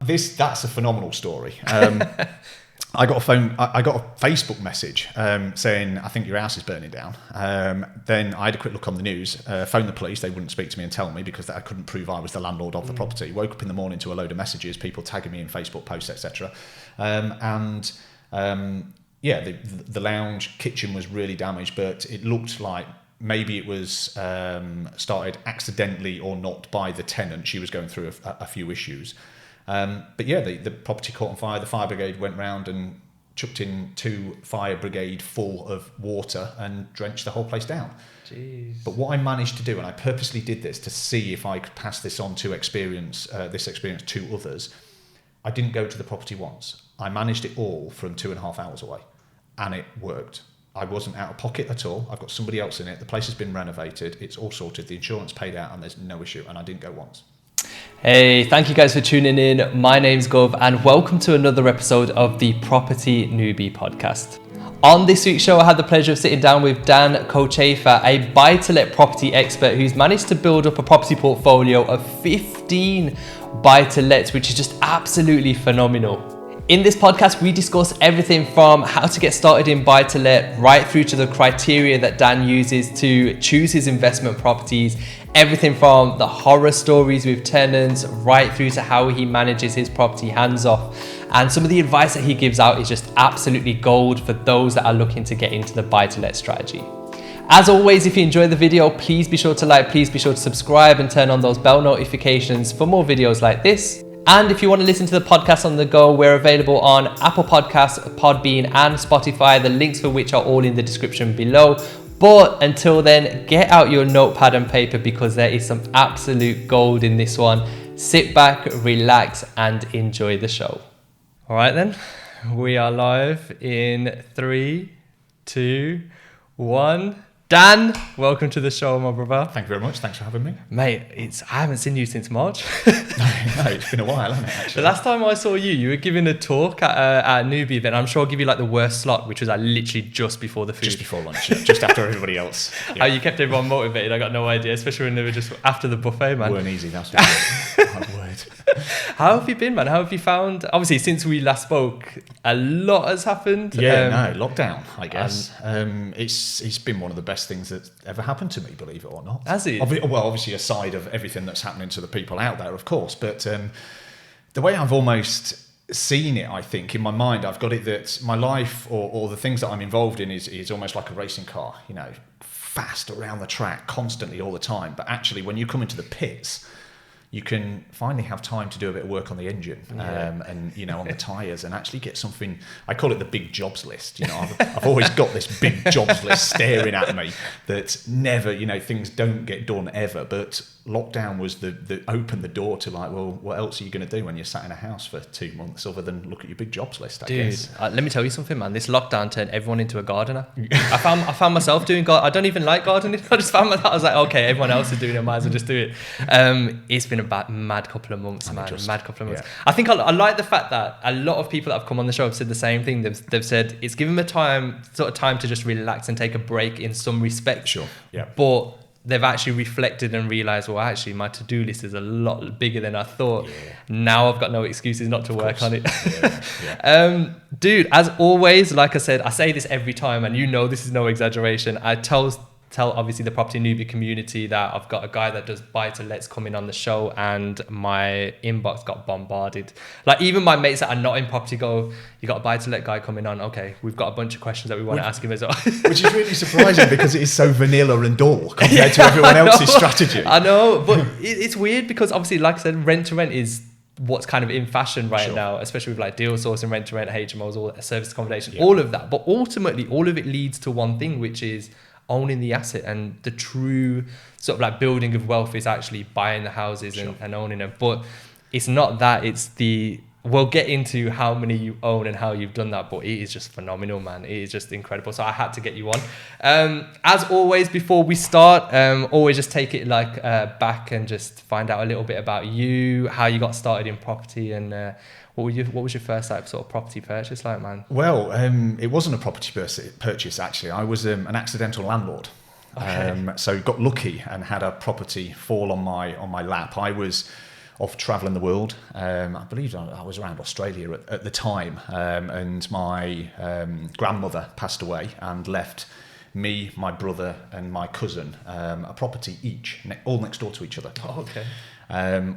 That's a phenomenal story. I got a Facebook message saying, I think your house is burning down. Then I had a quick look on the news, phoned the police. They wouldn't speak to me and tell me because I couldn't prove I was the landlord of the property. Woke up in the morning to a load of messages, people tagging me in Facebook posts, etc. The lounge kitchen was really damaged, but it looked like maybe it was started accidentally or not by the tenant. She was going through a few issues. The property caught on fire. The fire brigade went round and chucked in 2 fire brigade full of water and drenched the whole place down. Jeez. But what I managed to do, and I purposely did this to see if I could pass this on to this experience to others, I didn't go to the property once. I managed it all from 2.5 hours away, and it worked. I wasn't out of pocket at all. I've got somebody else in it. The place has been renovated. It's all sorted. The insurance paid out, and there's no issue. And I didn't go once. Hey, thank you guys for tuning in. My name's Gov, and welcome to another episode of the Property Newbie podcast. On this week's show, I had the pleasure of sitting down with Dan Coachafer, a buy-to-let property expert who's managed to build up a property portfolio of 15 buy-to-lets, which is just absolutely phenomenal. In this podcast, we discuss everything from how to get started in buy-to-let right through to the criteria that Dan uses to choose his investment properties, everything from the horror stories with tenants right through to how he manages his property hands-off. And some of the advice that he gives out is just absolutely gold for those that are looking to get into the buy-to-let strategy. As always, if you enjoyed the video, please be sure to like, please be sure to subscribe and turn on those bell notifications for more videos like this. And if you want to listen to the podcast on the go, we're available on Apple Podcasts, Podbean and Spotify, the links for which are all in the description below. But until then, get out your notepad and paper because there is some absolute gold in this one. Sit back, relax and enjoy the show. All right then, we are live in 3, 2, 1. Dan, welcome to the show, my brother. Thank you very much. Thanks for having me. Mate, I haven't seen you since March. No, it's been a while, hasn't it, actually? The last time I saw you, you were giving a talk at a Newbie event. I'm sure I'll give you like the worst slot, which was like literally just before the food. Just before lunch, yeah. Just after everybody else. Yeah. How you kept everyone motivated, I got no idea, especially when they were just after the buffet, man. Weren't easy, that's my word. How have you been, man? How have you found, obviously since we last spoke, a lot has happened. Lockdown, I guess. It's been one of the best things that's ever happened to me, believe it or not. Has it? Obviously aside of everything that's happening to the people out there, of course, but the way I've almost seen it, I think, in my mind, I've got it that my life or the things that I'm involved in is almost like a racing car, you know, fast around the track constantly all the time. But actually, when you come into the pits, you can finally have time to do a bit of work on the engine and, you know, on the tyres and actually get something. I call it the big jobs list. You know, I've always got this big jobs list staring at me that never, you know, things don't get done ever. But lockdown was the opened the door to like, well, what else are you going to do when you're sat in a house for 2 months other than look at your big jobs list, I guess. Let me tell you something, man. This lockdown turned everyone into a gardener. I found myself doing I don't even like gardening. I just found myself, I was like, okay, everyone else is doing it, I might as well just do it. It's been a mad couple of months, man. Mad couple of months. Yeah. I think I like the fact that a lot of people that have come on the show have said the same thing. They've said it's given them time to just relax and take a break in some respect. Sure. Yeah. But they've actually reflected and realized, well, actually my to-do list is a lot bigger than I thought. Yeah. Now I've got no excuses not to work on it. Yeah. Dude, as always, like I said, I say this every time and you know this is no exaggeration. I tell obviously the Property Newbie community that I've got a guy that does buy-to-lets coming on the show and my inbox got bombarded. Like even my mates that are not in property go, you got a buy-to-let guy coming on, okay, we've got a bunch of questions that we want to ask him as well. Which is really surprising because it is so vanilla and dull compared to everyone else's strategy. I know, but it's weird because obviously, like I said, rent-to-rent is what's kind of in fashion right now, especially with like deal source and rent-to-rent, HMOs, all that, service accommodation, all of that. But ultimately, all of it leads to one thing, which is owning the asset, and the true sort of like building of wealth is actually buying the houses and owning them. But it's not that, it's we'll get into how many you own and how you've done that, but it is just phenomenal, man. It is just incredible. So I had to get you on. As always, before we start, always just take it like back and just find out a little bit about you, how you got started in property, and what was your first like sort of property purchase like, man? Well, it wasn't a property purchase actually. I was an accidental landlord. Okay. So got lucky and had a property fall on my lap. off travelling the world. I believe I was around Australia at the time, and my grandmother passed away and left me, my brother, and my cousin a property each, all next door to each other. Oh, okay.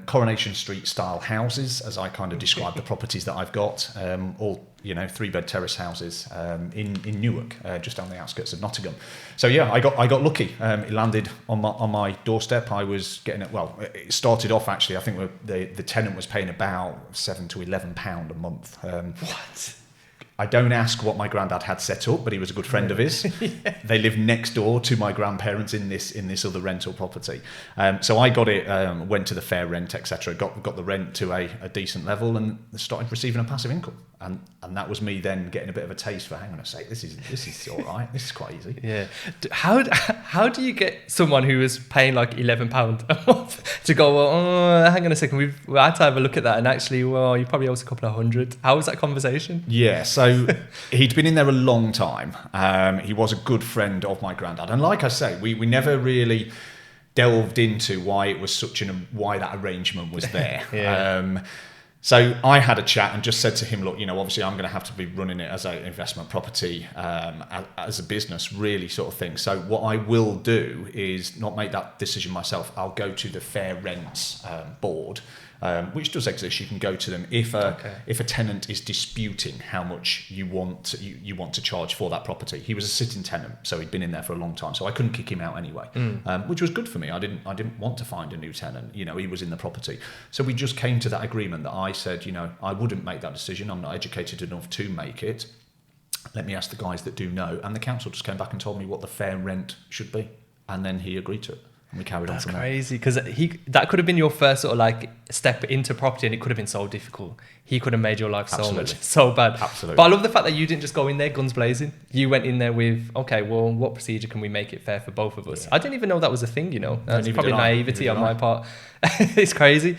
Coronation Street style houses, as I kind of describe the properties that I've got, all 3-bed terrace houses in Newark, just on the outskirts of Nottingham. So yeah, I got lucky. It landed on my doorstep. I was getting it. Well, it started off actually. I think the tenant was paying about £7 to £11 a month. What? I don't ask what my granddad had set up, but he was a good friend of his. Yeah. They lived next door to my grandparents in this other rental property. So I got it, went to the fair rent, etc. Got the rent to a decent level and started receiving a passive income. And that was me then getting a bit of a taste for, hang on a sec, this is all right. This is quite easy. Yeah. How do you get someone who is paying like £11 a month to go, well, hang on a second, we had to have a look at that, and actually, well, you probably owe us a couple of hundred. How was that conversation? Yeah, so he'd been in there a long time. He was a good friend of my granddad. And like I say, we never really delved into why it was why that arrangement was there. Yeah. So I had a chat and just said to him, look, obviously I'm going to have to be running it as an investment property, as a business, really sort of thing. So what I will do is not make that decision myself. I'll go to the Fair Rents board, which does exist. You can go to them if a tenant is disputing how much you want to charge for that property. He was a sitting tenant, so he'd been in there for a long time, so I couldn't kick him out anyway, which was good for me. I didn't want to find a new tenant. He was in the property, so we just came to that agreement that I said, I wouldn't make that decision. I'm not educated enough to make it. Let me ask the guys that do know. And the council just came back and told me what the fair rent should be, and then he agreed to it. And we carried on from there. That's crazy, because that could have been your first sort of like step into property, and it could have been so difficult. He could have made your life so bad. Absolutely. But I love the fact that you didn't just go in there guns blazing. You went in there with, okay, well, what procedure can we make it fair for both of us? Yeah. I didn't even know that was a thing, That's probably naivety on my part. It's crazy.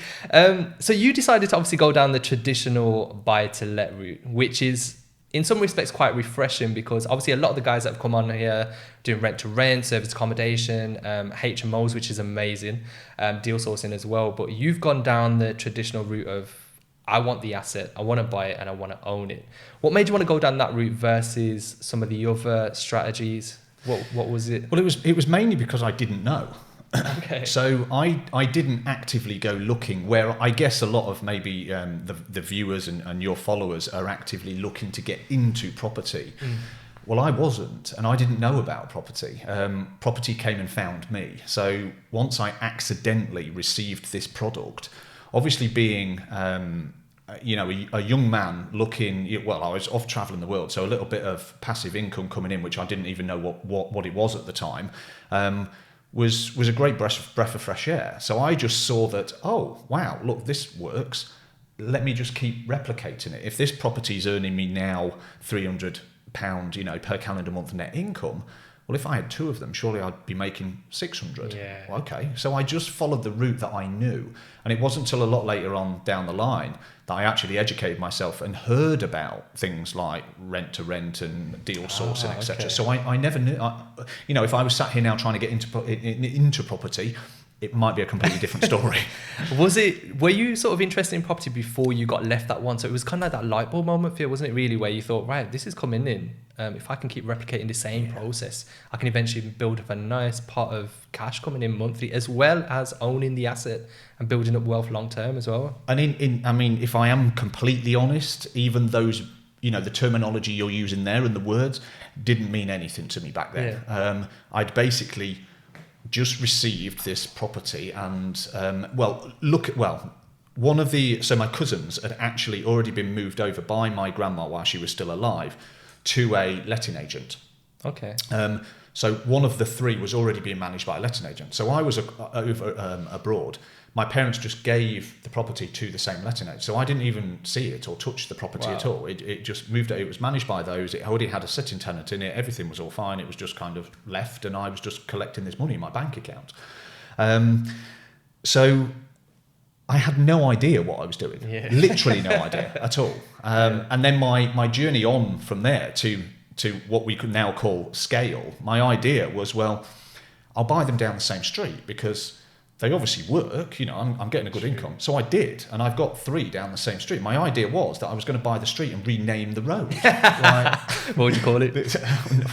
So you decided to obviously go down the traditional buy-to-let route, which is in some respects quite refreshing, because obviously a lot of the guys that have come on here doing rent to rent, service accommodation, HMOs, which is amazing, deal sourcing as well. But you've gone down the traditional route of, I want the asset, I want to buy it, and I want to own it. What made you want to go down that route versus some of the other strategies? What was it? Well, it was mainly because I didn't know. Okay. So I didn't actively go looking, where I guess a lot of maybe the viewers and your followers are actively looking to get into property. Well, I wasn't, and I didn't know about property. Property came and found me. So once I accidentally received this product, obviously being a young man looking, well, I was off travelling the world, so a little bit of passive income coming in, which I didn't even know what it was at the time. Was a great breath of fresh air. So I just saw that, oh, wow, look, this works. Let me just keep replicating it. If this property is earning me now £300, per calendar month net income, well, if I had two of them, surely I'd be making 600. Yeah. Well, okay. So I just followed the route that I knew. And it wasn't until a lot later on down the line that I actually educated myself and heard about things like rent to rent and deal sourcing, etc. Okay. So I never knew, if I was sat here now trying to get into property, it might be a completely different story. Were you sort of interested in property before you got left that one? So it was kind of like that light bulb moment for you, wasn't it, really, where you thought, right, this is coming in. If I can keep replicating the same process, I can eventually build up a nice pot of cash coming in monthly, as well as owning the asset and building up wealth long term as well. And if I am completely honest, even those, the terminology you're using there and the words didn't mean anything to me back then. Yeah. I'd basically just received this property and, so my cousins had actually already been moved over by my grandma while she was still alive to a letting agent. Okay. So one of the three was already being managed by a letting agent. So I was over abroad. My parents just gave the property to the same letting agent. So I didn't even see it or touch the property at all. It just moved. It was managed by those. It already had a sitting tenant in it. Everything was all fine. It was just kind of left, and I was just collecting this money in my bank account. So I had no idea what I was doing. Yeah. Literally no idea at all. And then my journey on from there to what we could now call scale, my idea was, well, I'll buy them down the same street, because they obviously work, I'm getting a good income. So I did, and I've got 3 down the same street. My idea was that I was going to buy the street and rename the road. What would you call it?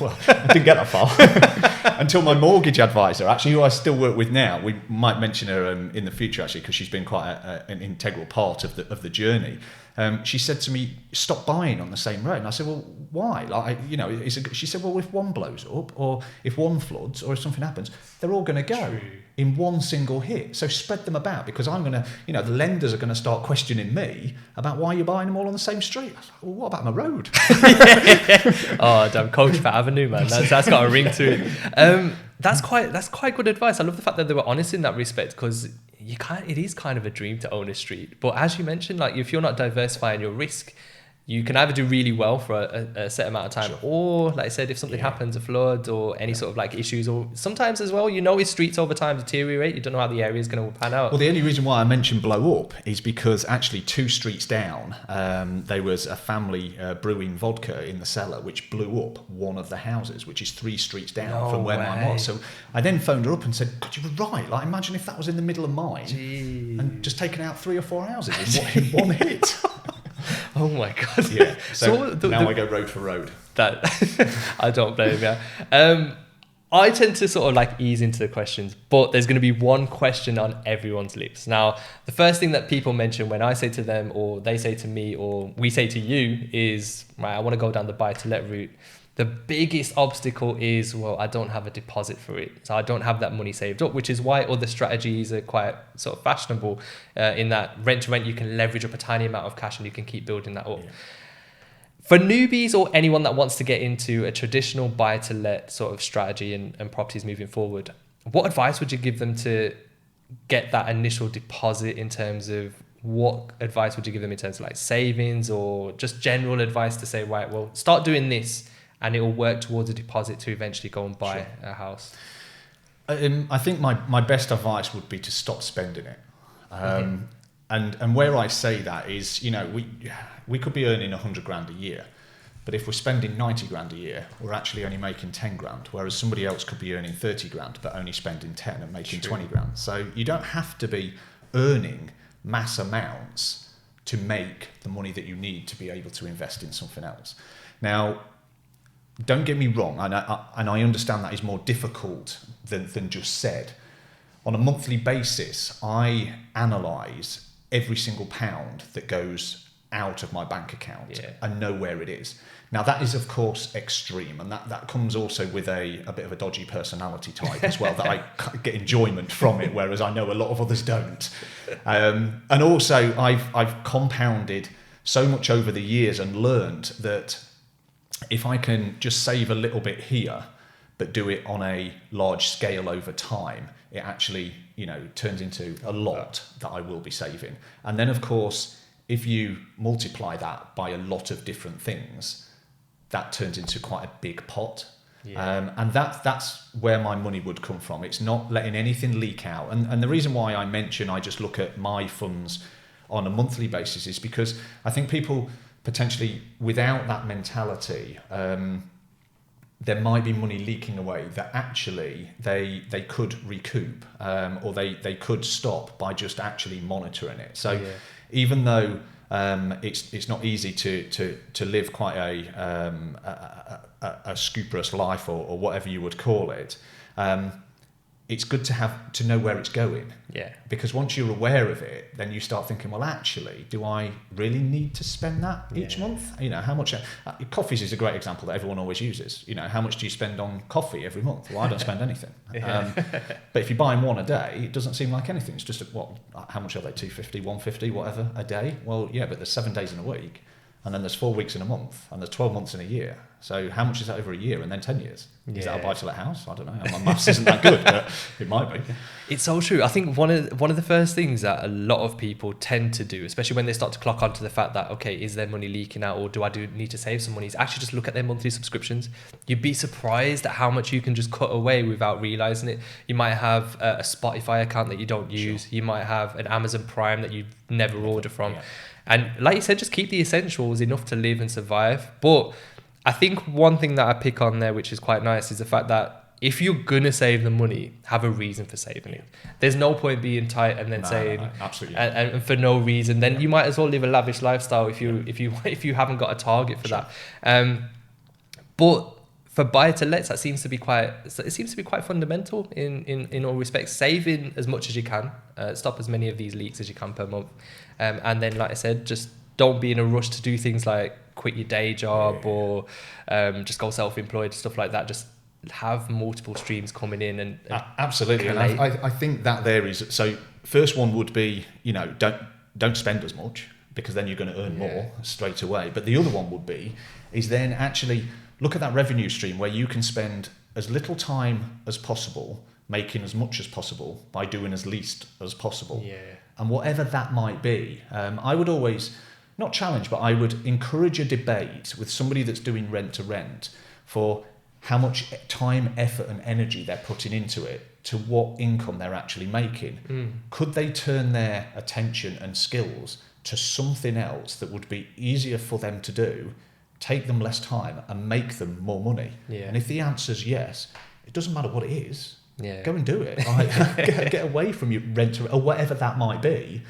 Well, I didn't get that far until my mortgage advisor, actually, who I still work with now. We might mention her in the future, actually, because she's been quite an integral part of the journey. She said to me, "Stop buying on the same road." And I said, "Well, why?" She said, "Well, if one blows up, or if one floods, or if something happens, they're all going to go." True. In one single hit. So spread them about, because I'm going to, the lenders are going to start questioning me about why you're buying them all on the same street. I was like, well, what about my road? Oh, Dan Coachafer Avenue, man. That's got a ring to it. That's quite good advice. I love the fact that they were honest in that respect, because it is kind of a dream to own a street. But as you mentioned, like if you're not diversifying your risk, you can either do really well for a set amount of time, sure, or like I said, if something happens, a flood or any sort of like issues, or sometimes as well, notice streets over time deteriorate. You don't know how the area is going to pan out. Well, the only reason why I mentioned blow up is because actually 2 streets down, there was a family brewing vodka in the cellar, which blew up one of the houses, which is 3 streets down from where mine was. So I then phoned her up and said, "God, you were right. Like, imagine if that was in the middle of mine." Jeez. And just taken out 3 or 4 houses in one hit. Oh my God. Yeah. So now I go road for road. That I don't blame you. I tend to sort of like ease into the questions, but there's going to be one question on everyone's lips. Now, the first thing that people mention when I say to them, or they say to me, or we say to you is, right, I want to go down the buy-to-let route. The biggest obstacle is, well, I don't have a deposit for it. So I don't have that money saved up, which is why other strategies are quite sort of fashionable in that rent to rent, you can leverage up a tiny amount of cash and you can keep building that up. Yeah. For newbies or anyone that wants to get into a traditional buy-to-let sort of strategy and properties moving forward, what advice would you give them to get that initial deposit? In terms of what advice would you give them in terms of like savings, or just general advice to say, right, well, start doing this and it will work towards a deposit to eventually go and buy a house? I think my best advice would be to stop spending it. And where I say that is, we could be earning 100 grand a year, but if we're spending 90 grand a year, we're actually only making 10 grand, whereas somebody else could be earning 30 grand, but only spending 10 and making 20 grand. So you don't have to be earning mass amounts to make the money that you need to be able to invest in something else. Now, don't get me wrong, and I understand that is more difficult than just said. On a monthly basis, I analyse every single pound that goes out of my bank account and know where it is. Now, that is, of course, extreme, and that comes also with a bit of a dodgy personality type as well, that I get enjoyment from it, whereas I know a lot of others don't. And also, I've compounded so much over the years and learned that if I can just save a little bit here, but do it on a large scale over time, it actually, turns into a lot that I will be saving. And then, of course, if you multiply that by a lot of different things, that turns into quite a big pot. Yeah. And that's where my money would come from. It's not letting anything leak out. And the reason why I mention I just look at my funds on a monthly basis is because I think people potentially, without that mentality, there might be money leaking away that actually they could recoup, or they could stop by just actually monitoring it. So even though it's not easy to live quite a scrupulously life, or whatever you would call it, it's good to know where it's going. Yeah. Because once you're aware of it, then you start thinking, well, actually, do I really need to spend that each month? How much? Coffees is a great example that everyone always uses. How much do you spend on coffee every month? Well, I don't spend anything. But if you're buying one a day, it doesn't seem like anything. It's just how much are they? 250, 150, whatever a day. Well, yeah, but there's 7 days in a week, and then there's 4 weeks in a month, and there's 12 months in a year. So how much is that over a year, and then 10 years? Is that a buy-to-let house? I don't know. My maths isn't that good, but it might be. It's so true. I think one of the first things that a lot of people tend to do, especially when they start to clock onto the fact that, okay, is there money leaking out, or do I need to save some money, is actually just look at their monthly subscriptions. You'd be surprised at how much you can just cut away without realising it. You might have a Spotify account that you don't use. Sure. You might have an Amazon Prime that you never order from. Yeah. And like you said, just keep the essentials enough to live and survive. But I think one thing that I pick on there, which is quite nice, is the fact that if you're gonna save the money, have a reason for saving it. There's no point being tight and then saying absolutely, and for no reason. Then you might as well live a lavish lifestyle if you haven't got a target for that. But for buy to lets, it seems to be quite fundamental in all respects. Saving as much as you can, stop as many of these leaks as you can per month, and then, like I said, just don't be in a rush to do things like quit your day job or just go self-employed, stuff like that. Just have multiple streams coming in and absolutely. And I think that there is, so first one would be, don't spend as much, because then you're going to earn more straight away. But the other one would be is then actually look at that revenue stream where you can spend as little time as possible making as much as possible by doing as least as possible. And whatever that might be, I would always not challenge, but I would encourage a debate with somebody that's doing rent to rent for how much time, effort and energy they're putting into it to what income they're actually making. Could they turn their attention and skills to something else that would be easier for them to do, take them less time and make them more money? And if the answer is yes, it doesn't matter what it is. Go and do it. Get away from your rent or whatever that might be,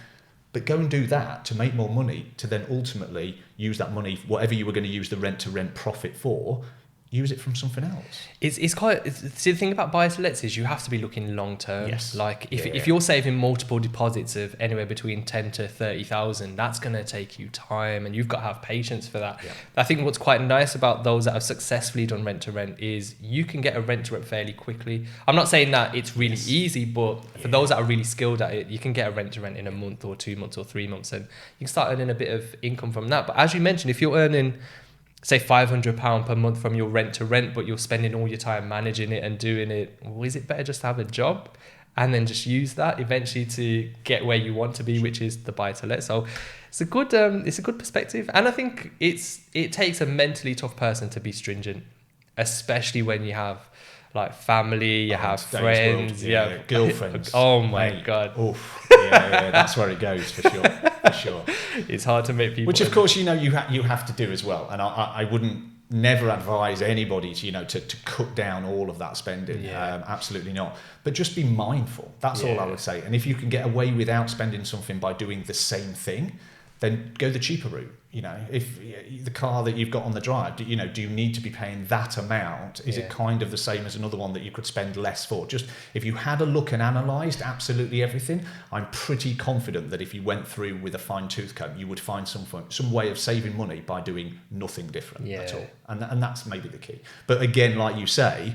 but go and do that to make more money, to then ultimately use that money, whatever you were going to use the rent to rent profit for, use it from something else. See, the thing about buy to lets is you have to be looking long term. Like if you're saving multiple deposits of anywhere between 10 to 30,000, that's going to take you time, and you've got to have patience for that. I think what's quite nice about those that have successfully done rent to rent is you can get a rent to rent fairly quickly. I'm not saying that it's really easy, but for those that are really skilled at it, you can get a rent to rent in a month or 2 months or 3 months, and you can start earning a bit of income from that. But as you mentioned, if you're earning say £500 per month from your rent to rent, but you're spending all your time managing it and doing it, well, is it better just to have a job and then just use that eventually to get where you want to be, which is the buy to let? So it's a good perspective, and I think it takes a mentally tough person to be stringent, especially when you have like family, you have friends, girlfriends. Oh my God. Oof. That's where it goes for sure. It's hard to make people. Which of course, you have to do as well. And I wouldn't never advise anybody to cut down all of that spending. Absolutely not. But just be mindful. That's all I would say. And if you can get away without spending something by doing the same thing, then go the cheaper route. If the car that you've got on the drive, do you need to be paying that amount? Is it kind of the same as another one that you could spend less for? Just if you had a look and analysed absolutely everything, I'm pretty confident that if you went through with a fine tooth comb, you would find some way of saving money by doing nothing different at all. And that's maybe the key. But again, like you say,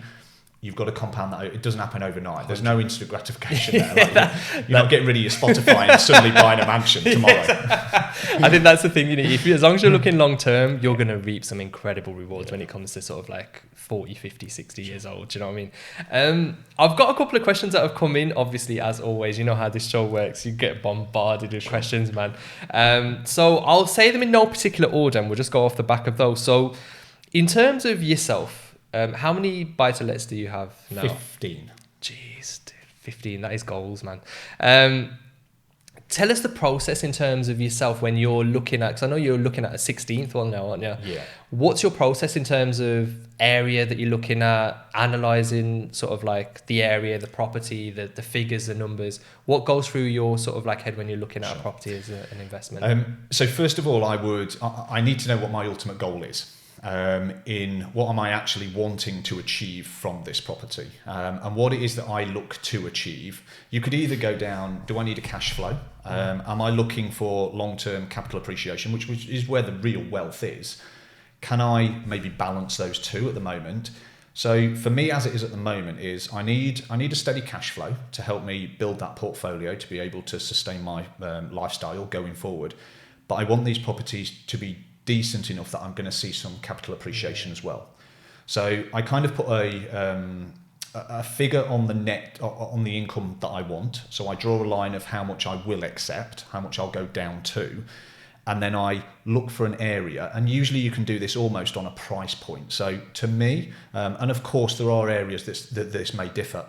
you've got to compound that. It doesn't happen overnight. There's no instant gratification there. You're not getting rid of your Spotify and suddenly buying a mansion tomorrow. I think that's the thing. As long as you're looking long term, you're going to reap some incredible rewards when it comes to sort of like 40, 50, 60 years old. Do you know what I mean? I've got a couple of questions that have come in. Obviously, as always, you know how this show works. You get bombarded with questions, man. So I'll say them in no particular order, and we'll just go off the back of those. So in terms of yourself, how many buy-to-lets do you have now? 15. Jeez, dude, 15. That is goals, man. Tell us the process in terms of yourself when you're looking at, because I know you're looking at a 16th one now, aren't you? Yeah. What's your process in terms of area that you're looking at, analysing sort of like the area, the property, the figures, the numbers? What goes through your sort of like head when you're looking at a property as an investment? So first of all, I need to know what my ultimate goal is. In what am I actually wanting to achieve from this property, and what it is that I look to achieve. You could either go down, do I need a cash flow? Am I looking for long-term capital appreciation, which is where the real wealth is? Can I maybe balance those two at the moment? So for me, as it is at the moment, is I need a steady cash flow to help me build that portfolio to be able to sustain my lifestyle going forward. But I want these properties to be decent enough that I'm going to see some capital appreciation as well. So I kind of put a figure on the income that I want. So I draw a line of how much I will accept, how much I'll go down to, and then I look for an area. And usually you can do this almost on a price point. So to me, and of course there are areas that this may differ.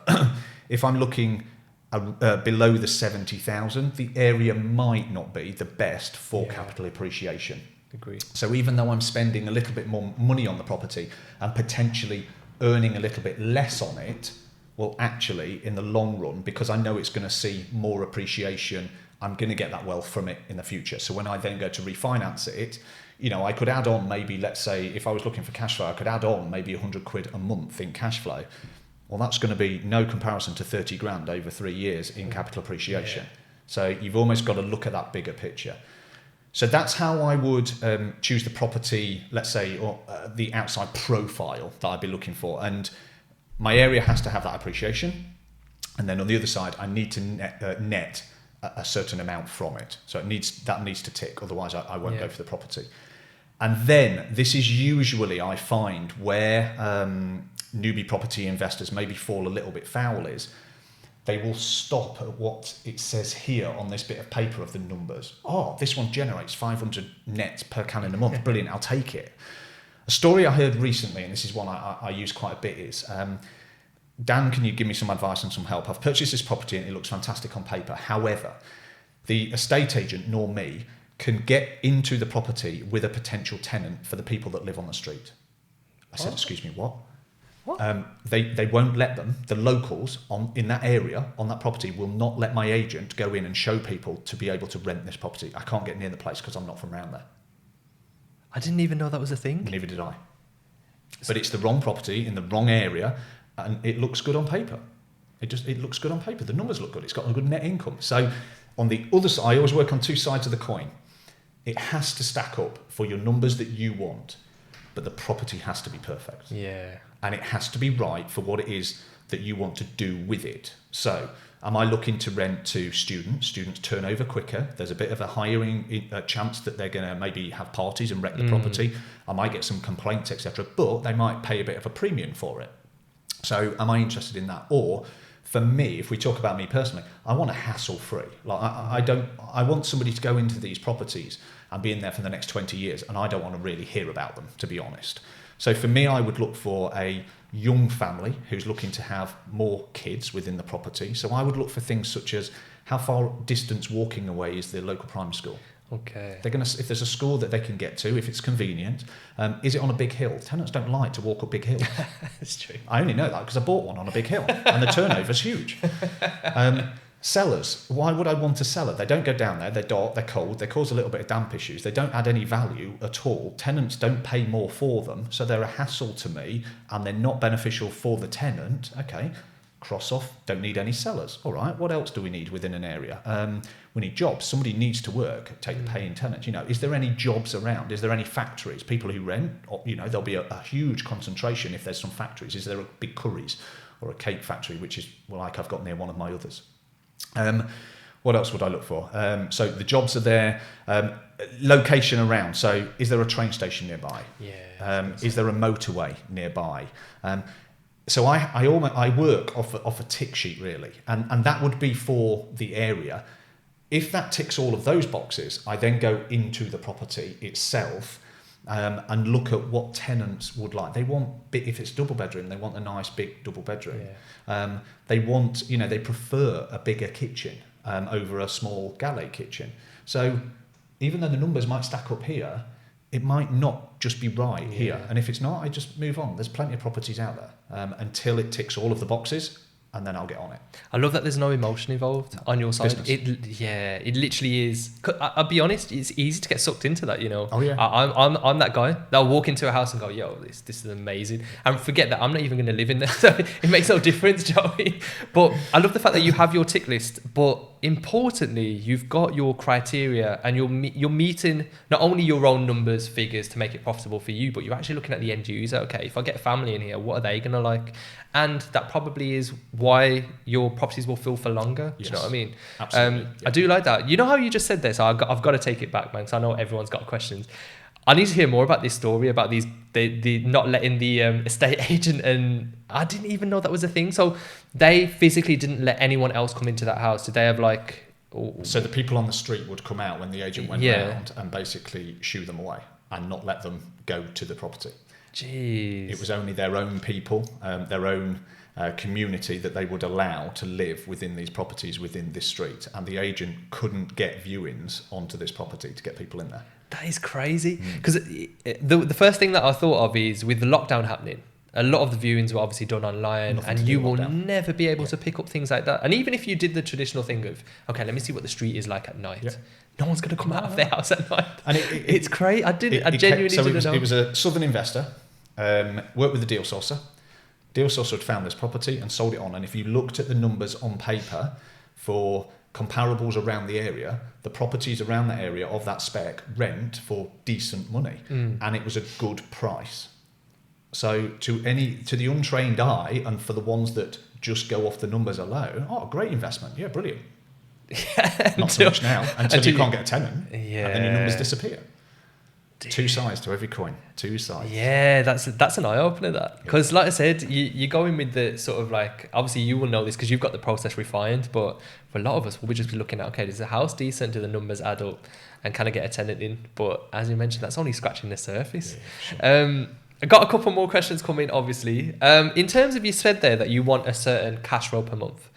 If I'm looking below the 70,000, the area might not be the best for capital appreciation. Agreed. So even though I'm spending a little bit more money on the property and potentially earning a little bit less on it will actually, in the long run, because I know it's going to see more appreciation, I'm going to get that wealth from it in the future. So when I then go to refinance it, I could add on maybe, let's say, if I was looking for cash flow, I could add on maybe 100 quid a month in cash flow. Well, that's going to be no comparison to 30 grand over 3 years in capital appreciation. Yeah. So you've almost got to look at that bigger picture. So that's how I would choose the property, let's say, or the outside profile that I'd be looking for. And my area has to have that appreciation. And then on the other side, I need to net a certain amount from it. So that needs to tick. Otherwise, I won't go for the property. And then this is usually, I find, where newbie property investors maybe fall a little bit foul is they will stop at what it says here on this bit of paper of the numbers. Oh, this one generates 500 net per calendar month. Brilliant, I'll take it. A story I heard recently, and this is one I use quite a bit, is Dan, can you give me some advice and some help? I've purchased this property and it looks fantastic on paper. However, the estate agent nor me can get into the property with a potential tenant for the people that live on the street. I said, excuse me, what? They won't let them, the locals in that area, on that property, will not let my agent go in and show people to be able to rent this property. I can't get near the place because I'm not from around there. I didn't even know that was a thing. Neither did I. But it's the wrong property in the wrong area, and it looks good on paper. It looks good on paper. The numbers look good. It's got a good net income. So on the other side, I always work on two sides of the coin. It has to stack up for your numbers that you want, but the property has to be perfect. Yeah. And it has to be right for what it is that you want to do with it. So am I looking to rent to students? Students turn over quicker. There's a bit of a hiring chance that they're going to maybe have parties and wreck the property. I might get some complaints, etc. But they might pay a bit of a premium for it. So am I interested in that? Or for me, if we talk about me personally, I want a hassle-free. Like I want somebody to go into these properties and be in there for the next 20 years, and I don't want to really hear about them, to be honest. So for me, I would look for a young family who's looking to have more kids within the property. So I would look for things such as how far distance walking away is the local primary school. Okay. They're going to, if there's a school that they can get to, if it's convenient, is it on a big hill? Tenants don't like to walk up big hills. That's true. I only know that because I bought one on a big hill, and the turnover's huge. Sellers, why would I want a cellar? They don't go down there, they're dark, they're cold, they cause a little bit of damp issues, they don't add any value at all. Tenants don't pay more for them, so they're a hassle to me, and they're not beneficial for the tenant. Okay, cross off, don't need any cellars. All right, what else do we need within an area? We need jobs. Somebody needs to work, take the paying tenant. Is there any jobs around? Is there any factories? People who rent, or, there'll be a huge concentration if there's some factories. Is there a big curries or a cake factory, which is like I've got near one of my others? What else would I look for? So the jobs are there. Location around. So is there a train station nearby? Yeah. Is there a motorway nearby? So I work off a tick sheet really, and that would be for the area. If that ticks all of those boxes, I then go into the property itself and look at what tenants would like. They want, if it's double bedroom, they want a nice big double bedroom. Yeah. They want, they prefer a bigger kitchen over a small galley kitchen. So even though the numbers might stack up here, it might not just be right here. And if it's not, I just move on. There's plenty of properties out there until it ticks all of the boxes, and then I'll get on it. I love that there's no emotion involved on your side. Business. It literally is. I'll be honest, it's easy to get sucked into that, Oh yeah. I'm that guy that'll walk into a house and go, yo, this is amazing, and forget that I'm not even going to live in there, so it makes no difference, Joey. But I love the fact that you have your tick list, but importantly, you've got your criteria, and you're meeting not only your own numbers, figures to make it profitable for you, but you're actually looking at the end user. Okay, if I get a family in here, what are they going to like? And that probably is why your properties will fill for longer. Yes. Do you know what I mean? Absolutely. I do like that. You know how you just said this? I've got to take it back, man, because I know everyone's got questions. I need to hear more about this story about the not letting the estate agent, and I didn't even know that was a thing. So they physically didn't let anyone else come into that house. Did they have like? So the people on the street would come out when the agent went round and basically shoo them away and not let them go to the property. Jeez. It was only their own people, their own community that they would allow to live within these properties within this street, and the agent couldn't get viewings onto this property to get people in there. That is crazy, because the first thing that I thought of is with the lockdown happening, a lot of the viewings were obviously done online, Nothing and to do you with will lockdown. never be able to pick up things like that. And even if you did the traditional thing of, okay, let me see what the street is like at night. Yeah. No one's going to come out of their house at night. And it's crazy. I genuinely didn't know. It was a southern investor, worked with the deal sourcer. Deal sourcer had found this property and sold it on. And if you looked at the numbers on paper for comparables around the area, the properties around that area of that spec rent for decent money, and it was a good price. So to the untrained eye, and for the ones that just go off the numbers alone, great investment, yeah, brilliant. Not so much now until you can't get a tenant, and then your numbers disappear. Two sides to every coin. Two sides. Yeah, that's an eye opener. That, because like I said, you go in with the sort of like, obviously you will know this because you've got the process refined, but for a lot of us, we'll just be looking at, okay, is the house decent? Do the numbers add up? And kind of get a tenant in? But as you mentioned, that's only scratching the surface. Yeah, sure. I got a couple more questions coming, obviously. In terms of, you said there that you want a certain cash flow per month.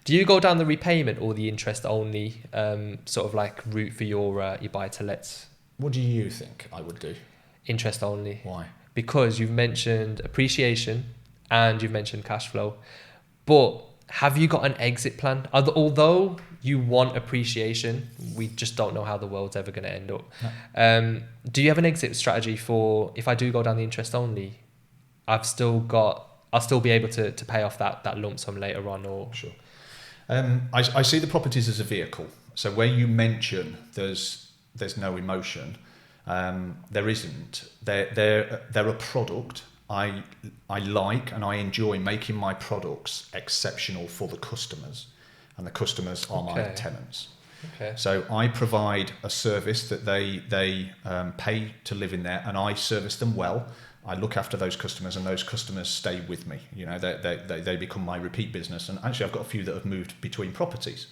Do you go down the repayment or the interest only sort of like route for your buy to lets? What do you think I would do? Interest only. Why? Because you've mentioned appreciation and you've mentioned cash flow. But have you got an exit plan? Although you want appreciation, we just don't know how the world's ever going to end up. No. Do you have an exit strategy for, if I do go down the interest only, I'll still be able to pay off that lump sum later on? Or Sure. I see the properties as a vehicle. So where you mention there's no emotion, there isn't. They're a product. I like and I enjoy making my products exceptional for the customers, and the customers are my tenants. Okay. So I provide a service that they pay to live in there, and I service them well. I look after those customers, and those customers stay with me. You know, they become my repeat business. And actually, I've got a few that have moved between properties.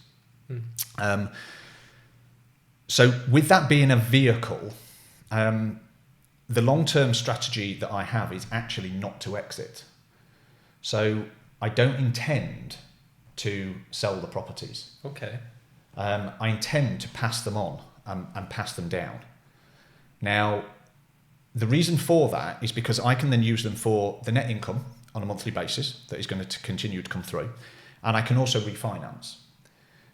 So with that being a vehicle, the long-term strategy that I have is actually not to exit. So I don't intend to sell the properties. Okay. I intend to pass them on and pass them down. Now, the reason for that is because I can then use them for the net income on a monthly basis that is going to continue to come through, and I can also refinance.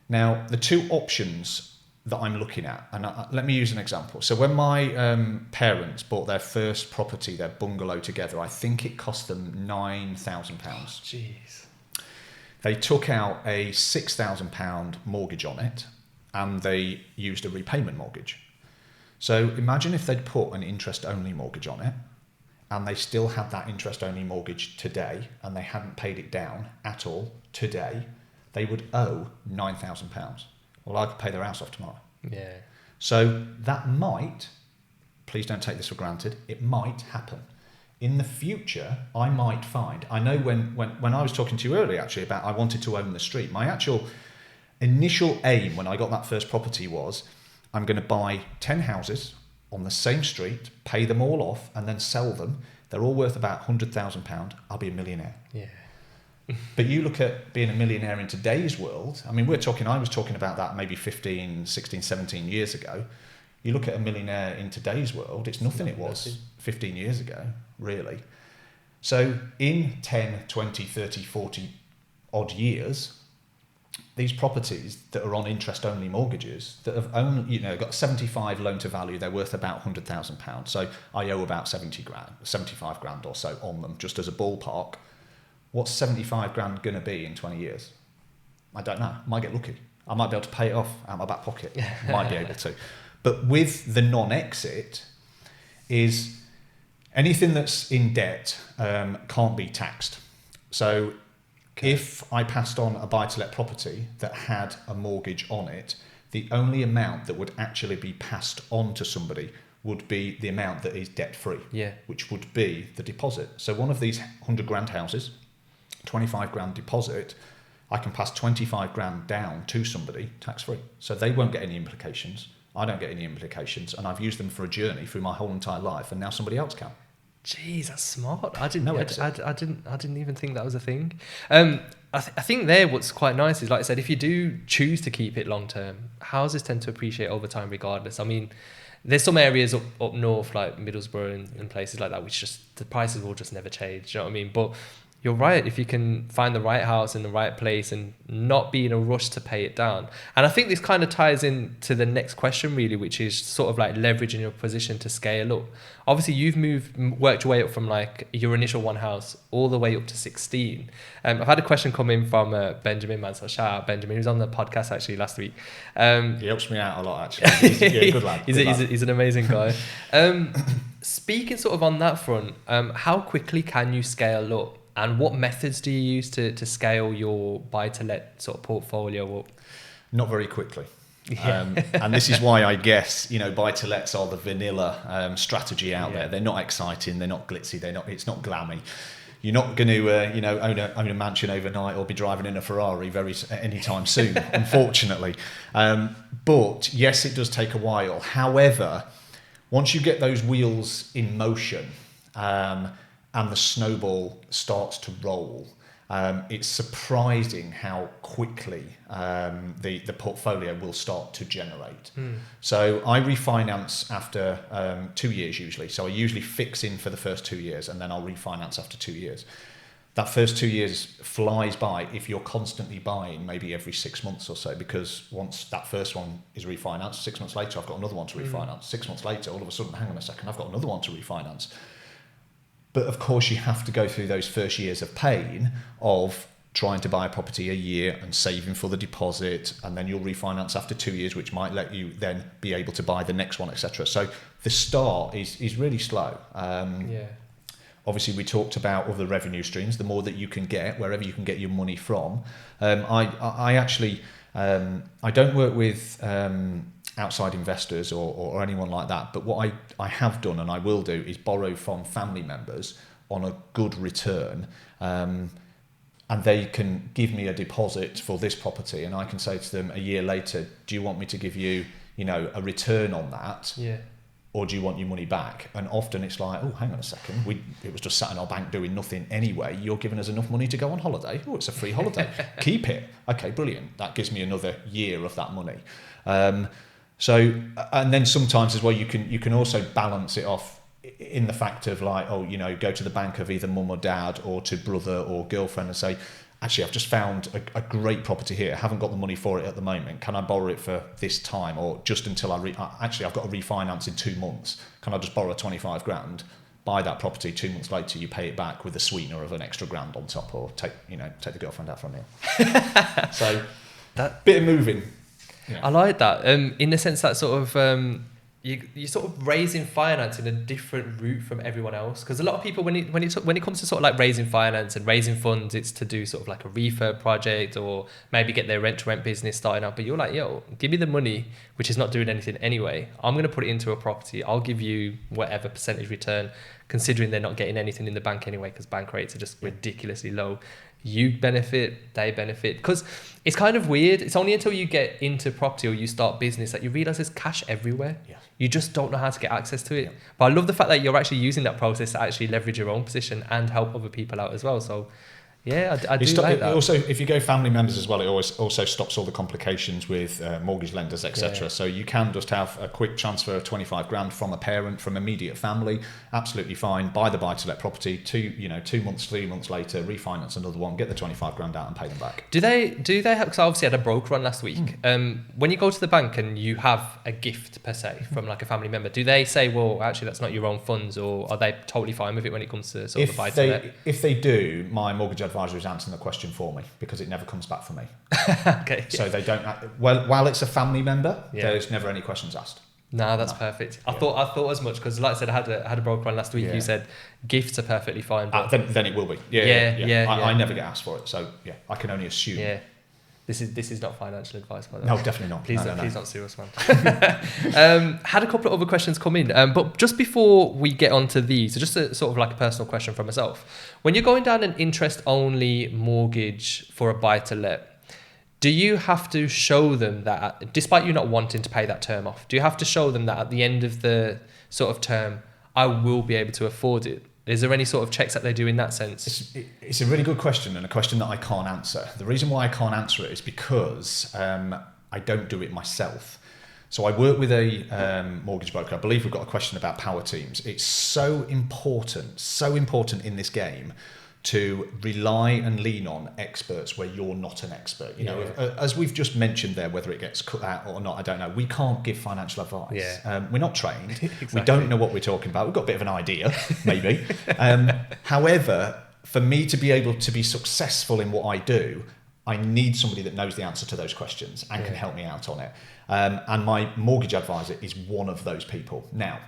Now, the two options that I'm looking at, and let me use an example. So when my parents bought their first property, their bungalow together, I think it cost them £9,000. Jeez. They took out a £6,000 mortgage on it, and they used a repayment mortgage. So imagine if they'd put an interest-only mortgage on it, and they still had that interest-only mortgage today, and they hadn't paid it down at all today, they would owe £9,000. Well, I could pay their house off tomorrow. Yeah. So that might, please don't take this for granted, it might happen. In the future, I might find, I know when I was talking to you earlier actually about I wanted to own the street, my actual initial aim when I got that first property was, I'm going to buy 10 houses on the same street, pay them all off, and then sell them. They're all worth about £100,000. I'll be a millionaire. Yeah. But you look at being a millionaire in today's world, I mean, I was talking about that maybe 15, 16, 17 years ago. You look at a millionaire in today's world, it's nothing it was 15 years ago, really. So in 10, 20, 30, 40 odd years, these properties that are on interest-only mortgages that have only, got 75 loan to value, they're worth about £100,000. So I owe about 75 grand or so on them, just as a ballpark. What's 75 grand going to be in 20 years? I don't know. I might get lucky. I might be able to pay it off out of my back pocket. Might be able to. But with the non-exit is anything that's in debt can't be taxed. So if I passed on a buy-to-let property that had a mortgage on it, the only amount that would actually be passed on to somebody would be the amount that is debt-free, which would be the deposit. So one of these 100 grand houses, 25 grand deposit, I can pass 25 grand down to somebody tax-free. So they won't get any implications. I don't get any implications. And I've used them for a journey through my whole entire life, and now somebody else can. Jeez, that's smart. I didn't even think that was a thing. I think there what's quite nice is, like I said, if you do choose to keep it long term, houses tend to appreciate over time regardless. I mean, there's some areas up north, like Middlesbrough and places like that, which just the prices will just never change. Do you know what I mean? But you're right. If you can find the right house in the right place and not be in a rush to pay it down. And I think this kind of ties in to the next question, really, which is sort of like leveraging your position to scale up. Obviously, you've worked your way up from like your initial one house all the way up to 16. I've had a question come in from Benjamin, man. So shout out Benjamin. He was on the podcast actually last week. He helps me out a lot, actually. He's good lad. He's an amazing guy. Speaking sort of on that front, how quickly can you scale up? And what methods do you use to scale your buy-to-let sort of portfolio up? Not very quickly. Yeah. And this is why I guess, buy-to-lets are the vanilla strategy out there. They're not exciting. They're not glitzy. It's not glammy. You're not going to, own a mansion overnight or be driving in a Ferrari anytime soon, unfortunately. But yes, it does take a while. However, once you get those wheels in motion, and the snowball starts to roll, it's surprising how quickly the portfolio will start to generate. So I refinance after 2 years usually. So I usually fix in for the first 2 years and then I'll refinance after 2 years. That first 2 years flies by if you're constantly buying maybe every 6 months or so, because once that first one is refinanced, 6 months later I've got another one to refinance. 6 months later, all of a sudden, hang on a second, I've got another one to refinance. But of course, you have to go through those first years of pain of trying to buy a property a year and saving for the deposit, and then you'll refinance after 2 years, which might let you then be able to buy the next one, etc. So the start is really slow. Obviously, we talked about other revenue streams. The more that you can get, wherever you can get your money from. I actually I don't work with outside investors or anyone like that, but what I have done and I will do is borrow from family members on a good return, and they can give me a deposit for this property, and I can say to them a year later, do you want me to give you a return on that, or do you want your money back? And often it's like, oh, hang on a second, it was just sat in our bank doing nothing anyway, you're giving us enough money to go on holiday. Oh, it's a free holiday. Keep it. Okay, brilliant. That gives me another year of that money. So, and then sometimes as well, you can also balance it off in the fact of like, go to the bank of either mum or dad or to brother or girlfriend and say, actually, I've just found a great property here. I haven't got the money for it at the moment. Can I borrow it for this time, or just until I've got to refinance in 2 months? Can I just borrow 25 grand, buy that property? 2 months later, you pay it back with a sweetener of an extra grand on top, or take the girlfriend out for a meal. So that bit of moving. Yeah. I like that. In the sense that sort of you're sort of raising finance in a different route from everyone else, because a lot of people when it comes to sort of like raising finance and raising funds, it's to do sort of like a refurb project or maybe get their rent-to-rent business starting up. But you're like, yo, give me the money, which is not doing anything anyway. I'm going to put it into a property. I'll give you whatever percentage return, considering they're not getting anything in the bank anyway, because bank rates are just ridiculously low. You benefit, they benefit, because it's kind of weird. It's only until you get into property or you start business that you realize there's cash everywhere. Yeah. You just don't know how to get access to it. Yeah. But I love the fact that you're actually using that process to actually leverage your own position and help other people out as well. So yeah, I do like that. Also, if you go family members as well, it always also stops all the complications with mortgage lenders, etc. Yeah. So you can just have a quick transfer of 25 grand from a parent, from immediate family, absolutely fine. Buy the buy-to-let property, 2 months, 3 months later, refinance another one, get the 25 grand out and pay them back. Do they have, because I obviously had a broker on last week. When you go to the bank and you have a gift per se from like a family member, do they say, well, actually that's not your own funds, or are they totally fine with it when it comes to sort of the buy-to-let? If they do, my mortgage advisor is answering the question for me, because it never comes back for me. Okay. So they don't. While it's a family member, there's never any questions asked. No, that's perfect. I thought as much, because like I said, I had a broker on last week who said gifts are perfectly fine. But then it will be. I never get asked for it, so I can only assume. Yeah. This is not financial advice, by the way. No, definitely not. Please don't sue us, man. Had a couple of other questions come in, but just before we get onto these, so just a sort of like a personal question for myself. When you're going down an interest-only mortgage for a buy-to-let, do you have to show them that, despite you not wanting to pay that term off, do you have to show them that at the end of the sort of term, I will be able to afford it? Is there any sort of checks that they do in that sense? It's a really good question, and a question that I can't answer. The reason why I can't answer it is because I don't do it myself. So I work with a mortgage broker. I believe we've got a question about power teams. It's so important in this game to rely and lean on experts where you're not an expert. You know, as we've just mentioned there, whether it gets cut out or not, I don't know. We can't give financial advice. We're not trained. Exactly. We don't know what we're talking about. We've got a bit of an idea, maybe. However, for me to be able to be successful in what I do, I need somebody that knows the answer to those questions and can help me out on it. And my mortgage advisor is one of those people. Now,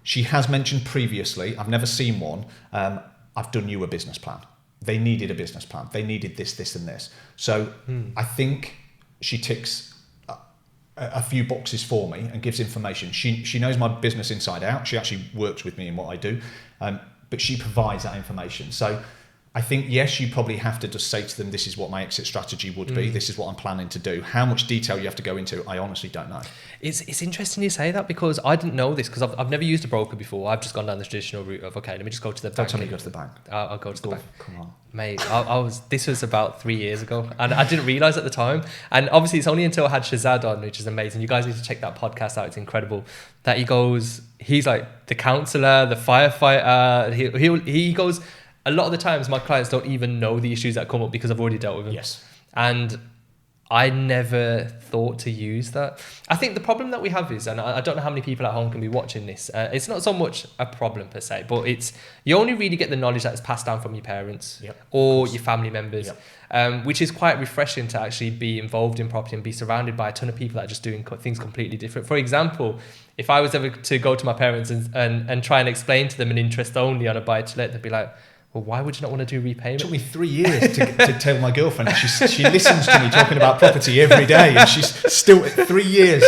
she has mentioned previously, I've never seen one, I've done you a business plan. They needed a business plan. They needed this, this, and this. So I think she ticks a few boxes for me and gives information. She knows my business inside out. She actually works with me in what I do, but she provides that information. So I think, yes, you probably have to just say to them, this is what my exit strategy would be. This is what I'm planning to do. How much detail you have to go into, I honestly don't know. It's interesting you say that, because I didn't know this, because I've never used a broker before. I've just gone down the traditional route of, okay, let me just go to the bank. Don't tell me you go to the bank. I'll go to the bank. Come on. Mate, this was about 3 years ago, and I didn't realise at the time. And obviously it's only until I had Shazad on, which is amazing. You guys need to check that podcast out. It's incredible. That he's like the counsellor, the firefighter. He goes... A lot of the times my clients don't even know the issues that come up because I've already dealt with them. Yes. And I never thought to use that. I think the problem that we have is, and I don't know how many people at home can be watching this, it's not so much a problem per se, but it's, you only really get the knowledge that's passed down from your parents or your family members, which is quite refreshing to actually be involved in property and be surrounded by a ton of people that are just doing things completely different. For example, if I was ever to go to my parents and try and explain to them an interest only on a buy-to-let, they'd be like, well, why would you not want to do repayment? It took me 3 years to tell my girlfriend. She listens to me talking about property every day, and she's still 3 years.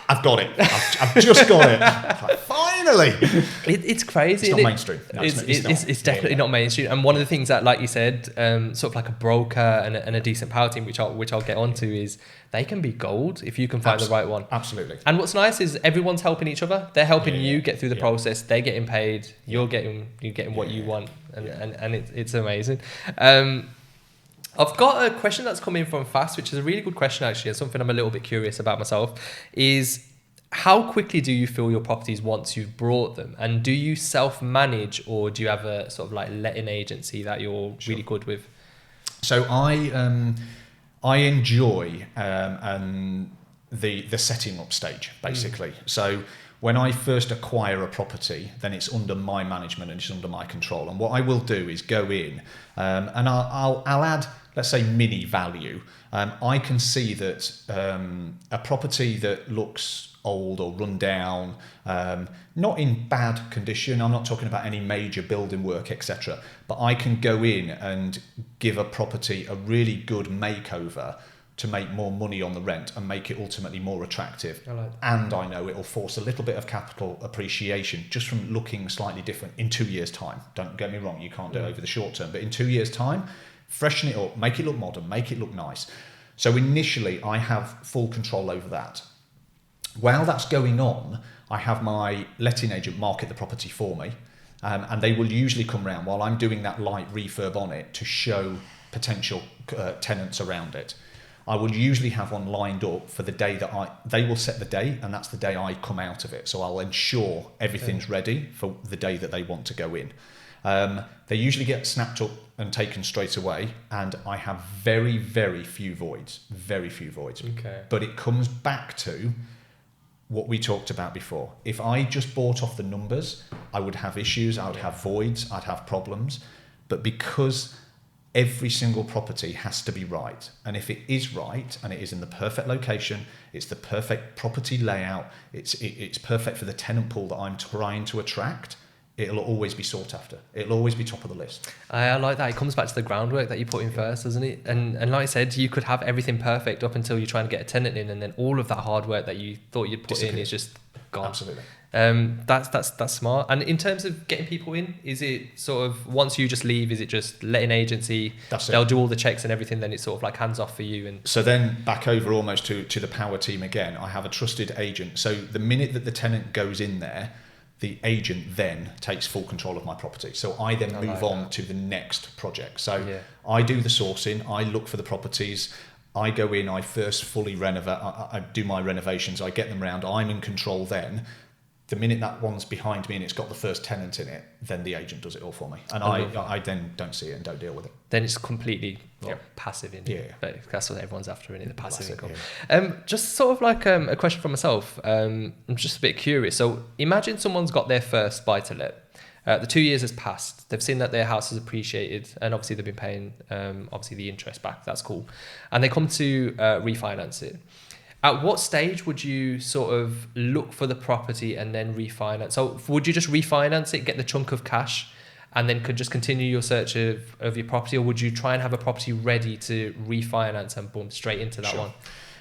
I've got it. I've just got it. Like, finally. It's crazy. It's not mainstream. No, it's definitely not mainstream. And one of the things that, like you said, sort of like a broker and a decent power team, which I'll get onto, is they can be gold if you can find the right one. Absolutely. And what's nice is everyone's helping each other. They're helping you get through the process. They're getting paid. You're getting what you want, and it's amazing. I've got a question that's come in from Fast, which is a really good question actually, and something I'm a little bit curious about myself, is how quickly do you fill your properties once you've brought them? And do you self-manage, or do you have a sort of like letting agency that you're really good with? So I enjoy the setting up stage, basically. So when I first acquire a property, then it's under my management and it's under my control. And what I will do is go in and I'll add, let's say, mini value. I can see that a property that looks old or run down, not in bad condition, I'm not talking about any major building work, etc., but I can go in and give a property a really good makeover to make more money on the rent and make it ultimately more attractive. And I know it'll force a little bit of capital appreciation just from looking slightly different in 2 years' time. Don't get me wrong, you can't do it over the short term, but in 2 years' time, freshen it up, make it look modern, make it look nice. So initially, I have full control over that. While that's going on, I have my letting agent market the property for me, and they will usually come round while I'm doing that light refurb on it to show potential tenants around it. I will usually have one lined up for the day that they will set the date, and that's the day I come out of it. So I'll ensure everything's ready for the day that they want to go in. They usually get snapped up and taken straight away, and I have very, very few voids. Okay. But it comes back to what we talked about before. If I just bought off the numbers, I would have issues, I would have voids, I'd have problems. But because every single property has to be right, and if it is right and it is in the perfect location, it's the perfect property layout, it's perfect for the tenant pool that I'm trying to attract, it'll always be sought after. It'll always be top of the list. I like that. It comes back to the groundwork that you put in first, doesn't it? And like I said, you could have everything perfect up until you're trying to get a tenant in, and then all of that hard work that you thought you'd put in is just gone. Absolutely. That's smart. And in terms of getting people in, is it sort of once you just leave, is it just letting agency? They'll do all the checks and everything, then it's sort of like hands off for you. And so then back over almost to the power team again. I have a trusted agent. So the minute that the tenant goes in there, the agent then takes full control of my property. So I then move on to the next project. So I do the sourcing, I look for the properties, I go in, I first fully renovate, I do my renovations, I get them round, I'm in control then. The minute that one's behind me and it's got the first tenant in it, then the agent does it all for me. And I then don't see it and don't deal with it. Then it's completely passive in it. Yeah. But that's what everyone's after, in it, the passive income. Yeah. Just sort of like a question for myself. I'm just a bit curious. So imagine someone's got their first buy-to-let. The 2 years has passed. They've seen that their house has appreciated, and obviously they've been paying obviously the interest back. That's cool. And they come to refinance it. At what stage would you sort of look for the property and then refinance? So would you just refinance it, get the chunk of cash, and then could just continue your search of your property? Or would you try and have a property ready to refinance and boom, straight into that one?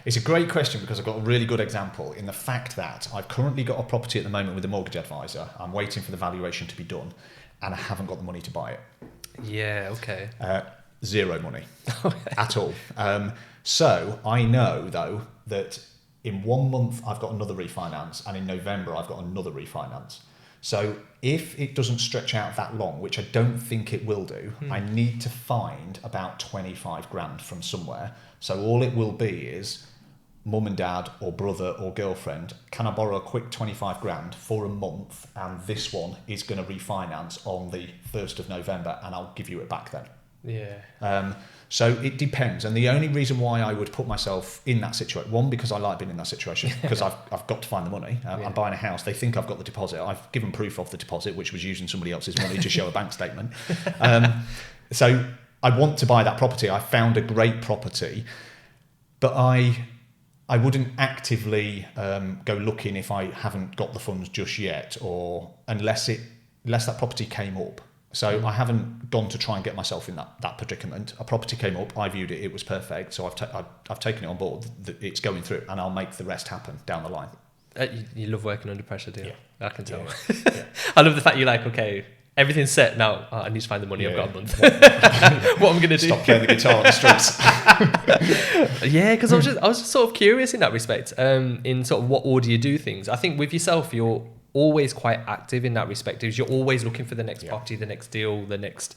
It's a great question because I've got a really good example in the fact that I've currently got a property at the moment with a mortgage advisor. I'm waiting for the valuation to be done and I haven't got the money to buy it. Yeah, okay. Zero money at all. So I know though that in 1 month I've got another refinance and in November I've got another refinance. So if it doesn't stretch out that long, which I don't think it will do, I need to find about 25 grand from somewhere. So all it will be is mum and dad or brother or girlfriend, can I borrow a quick 25 grand for a month and this one is going to refinance on the 1st of November and I'll give you it back then. Yeah. So it depends. And the only reason why I would put myself in that situation, one, because I like being in that situation, because I've got to find the money. I'm buying a house. They think I've got the deposit. I've given proof of the deposit, which was using somebody else's money to show a bank statement. So I want to buy that property. I found a great property, but I wouldn't actively go looking if I haven't got the funds just yet, or unless that property came up. So I haven't gone to try and get myself in that predicament. A property came up, I viewed it, it was perfect. So I've taken it on board. It's going through, and I'll make the rest happen down the line. You love working under pressure, do you? Yeah. I can tell. Yeah. I love the fact you're like, okay, everything's set now. I need to find the money. I've got a month. What I'm going to do? Stop playing the guitar on the streets. Yeah, because I was just sort of curious in that respect. In sort of what order you do things. I think with yourself, you're always quite active in that respect, because you're always looking for the next property, the next deal, the next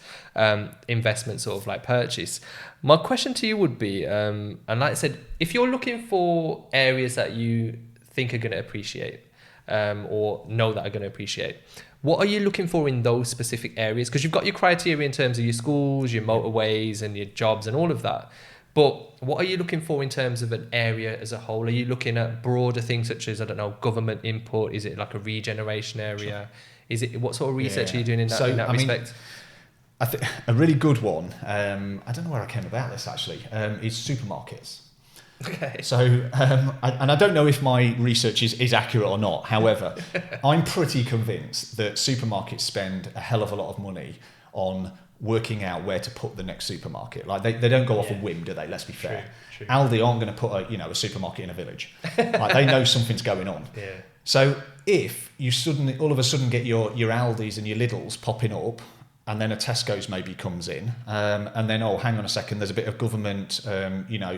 investment sort of like purchase. My question to you would be, and like I said, if you're looking for areas that you think are going to appreciate or know that are going to appreciate, what are you looking for in those specific areas? Because you've got your criteria in terms of your schools, your motorways and your jobs and all of that. But what are you looking for in terms of an area as a whole? Are you looking at broader things such as, I don't know, government input? Is it like a regeneration area? Is it, what sort of research are you doing in that respect? I think a really good one, I don't know where I came about this actually, is supermarkets. Okay. So, I don't know if my research is accurate or not. However, I'm pretty convinced that supermarkets spend a hell of a lot of money on working out where to put the next supermarket. Like they don't go off a whim, do they? Let's be fair. True. Aldi aren't going to put a supermarket in a village. Like they know something's going on. Yeah. So if you suddenly, all of a sudden, get your Aldis and your Lidls popping up, and then a Tesco's maybe comes in, and then, oh, hang on a second, there's a bit of government,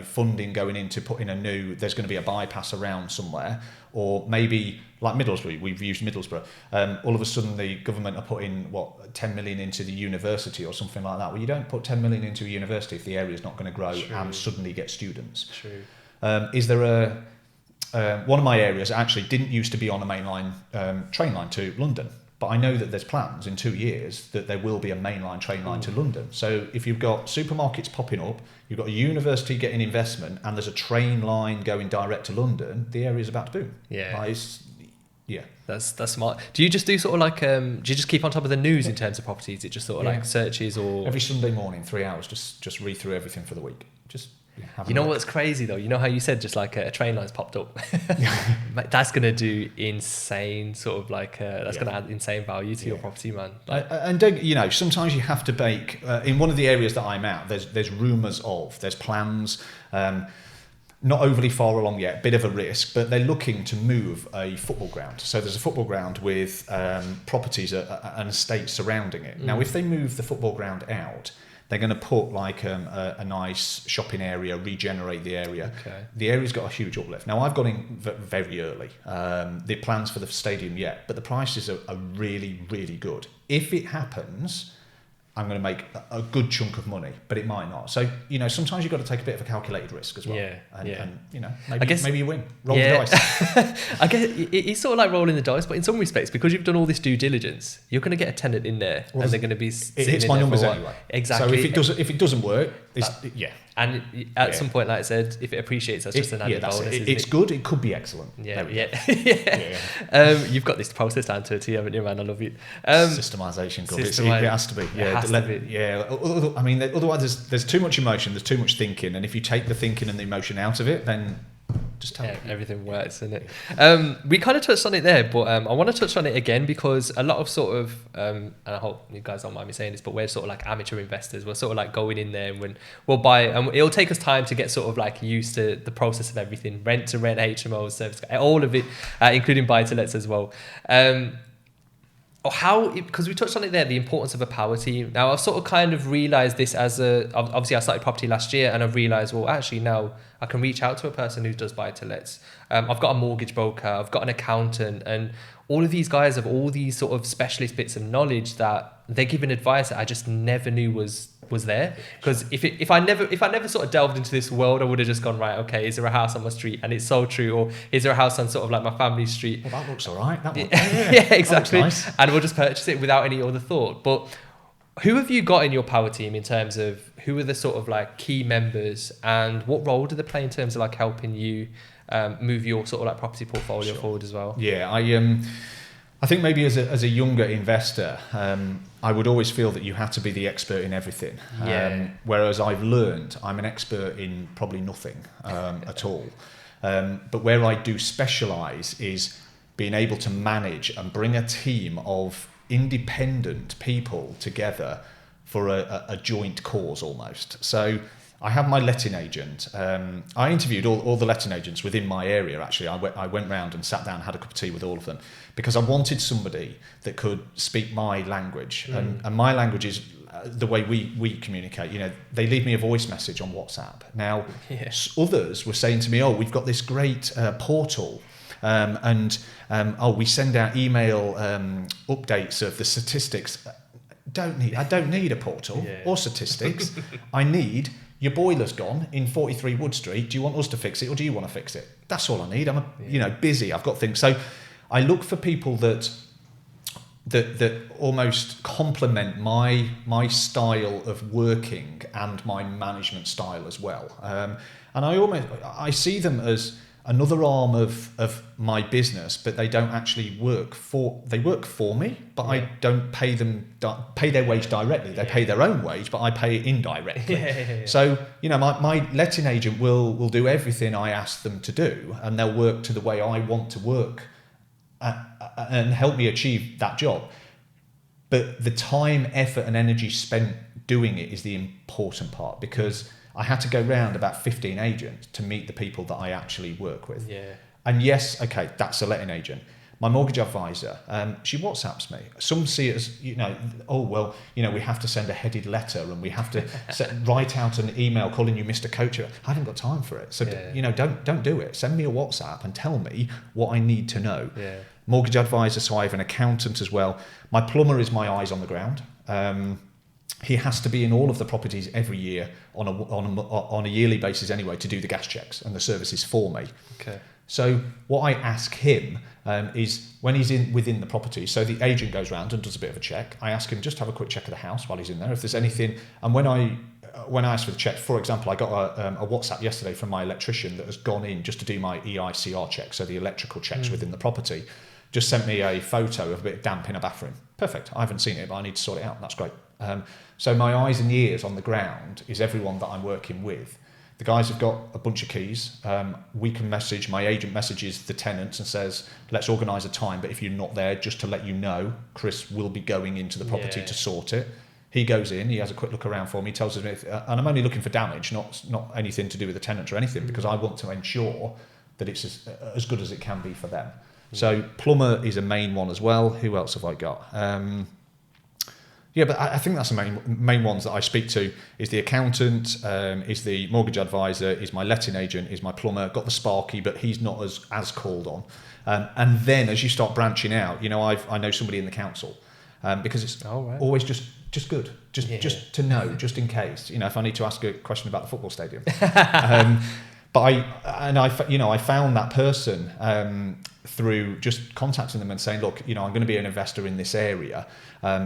funding going into putting there's going to be a bypass around somewhere, or maybe like Middlesbrough, we've used Middlesbrough, all of a sudden the government are putting 10 million into the university or something like that. Well, you don't put 10 million into a university if the area is not going to grow and suddenly get students. True. Is there one of my areas actually didn't used to be on a mainline train line to London. But I know that there's plans in 2 years that there will be a mainline train line to London. So if you've got supermarkets popping up, you've got a university getting investment, and there's a train line going direct to London, the area's about to boom. Yeah. Yeah. That's smart. Do you just do sort of like, do you just keep on top of the news in terms of properties? Is it just sort of like searches or? Every Sunday morning, 3 hours, just read through everything for the week. Just have a look. What's crazy though? You know how you said just like a train line's popped up? That's going to do insane sort of like, that's going to add insane value to your property, man. And don't, sometimes you have to bake, in one of the areas that I'm at, there's rumours there's plans, not overly far along yet, bit of a risk, but they're looking to move a football ground. So there's a football ground with properties and estates surrounding it. Now, if they move the football ground out, they're going to put like a nice shopping area, regenerate the area. Okay. The area's got a huge uplift. Now, I've got in very early. The plans for the stadium yet, but the prices are really, really good. If it happens, I'm going to make a good chunk of money, but it might not. So, sometimes you've got to take a bit of a calculated risk as well. And maybe you win. Roll the dice. I guess it's sort of like rolling the dice, but in some respects, because you've done all this due diligence, you're going to get a tenant in there, and they're going to be it hits my numbers anyway. Exactly. So if it doesn't work, And at some point, like I said, if it appreciates, that's just an added bonus. It's good. It could be excellent. You've got this process down to a T, haven't you, man? I love it. Systemization, good. It has to be. I mean, otherwise there's too much emotion, there's too much thinking, and if you take the thinking and the emotion out of it, then just tell me. Everything works, isn't it? We kind of touched on it there, but I want to touch on it again because a lot of sort of, and I hope you guys don't mind me saying this, but we're sort of like amateur investors. We're sort of like going in there and when we'll buy, and it'll take us time to get sort of like used to the process of everything, rent to rent, HMOs, service, all of it, including buy to lets as well. Because we touched on it there, the importance of a power team. Now, I've sort of kind of realised this obviously I started property last year and I've realised, well, actually now I can reach out to a person who does buy-to-lets. I've got a mortgage broker, I've got an accountant, and all of these guys have all these sort of specialist bits of knowledge that they're giving advice that I just never knew was there. Because if I never sort of delved into this world, I would have just gone, right, okay, is there a house on my street? And it's so true. Or is there a house on sort of like my family's street? Well, that looks all right. That one. Yeah, exactly. Nice. And we'll just purchase it without any other thought. But who have you got in your power team in terms of who are the sort of like key members and what role do they play in terms of like helping you move your sort of like property portfolio forward as well? Yeah, I think maybe as a younger investor, I would always feel that you had to be the expert in everything. Whereas I've learned I'm an expert in probably nothing at all. But where I do specialise is being able to manage and bring a team of independent people together for a joint cause almost. So I have my letting agent. I interviewed all the letting agents within my area, actually. I went round and sat down and had a cup of tea with all of them because I wanted somebody that could speak my language. And my language is the way we communicate. They leave me a voice message on WhatsApp. Now, others were saying to me, oh, we've got this great portal we send out email updates of the statistics. I don't need a portal or statistics. I need your boiler's gone in 43 Wood Street. Do you want us to fix it or do you want to fix it? That's all I need. I'm busy. I've got things. So I look for people that almost complement my style of working and my management style as well. And I see them as another arm of my business, but they don't actually work for me, but I don't pay their wage directly. They pay their own wage, but I pay it indirectly. So, my letting agent will do everything I ask them to do, and they'll work to the way I want to work and help me achieve that job. But the time, effort, and energy spent doing it is the important part, because I had to go round about 15 agents to meet the people that I actually work with. And yes, okay, that's a letting agent. My mortgage advisor, she WhatsApps me. Some see it as, we have to send a headed letter and we have to write out an email calling you Mr. Coachafer. I haven't got time for it. So, don't do it. Send me a WhatsApp and tell me what I need to know. Mortgage advisor, so I have an accountant as well. My plumber is my eyes on the ground. He has to be in all of the properties every year on a yearly basis anyway to do the gas checks and the services for me. Okay. So what I ask him is when he's within the property, so the agent goes around and does a bit of a check. I ask him just to have a quick check of the house while he's in there, if there's anything. And when I ask for the check, for example, I got a WhatsApp yesterday from my electrician that has gone in just to do my EICR check, so the electrical checks within the property. Just sent me a photo of a bit of damp in a bathroom. Perfect. I haven't seen it, but I need to sort it out. That's great. So my eyes and ears on the ground is everyone that I'm working with. The guys have got a bunch of keys. We can message, my agent messages the tenants and says, let's organise a time, but if you're not there, just to let you know, Chris will be going into the property to sort it. He goes in, he has a quick look around for me, tells us, and I'm only looking for damage, not anything to do with the tenant or anything, because I want to ensure that it's as good as it can be for them. So plumber is a main one as well. Who else have I got? But I think that's the main ones that I speak to is the accountant, is the mortgage advisor, is my letting agent, is my plumber. Got the Sparky, but he's not as called on. And then as you start branching out, I know somebody in the council because it's always just just good, just Yeah. just to know, just in case, if I need to ask a question about the football stadium. But I found that person through just contacting them and saying, look, I'm going to be an investor in this area.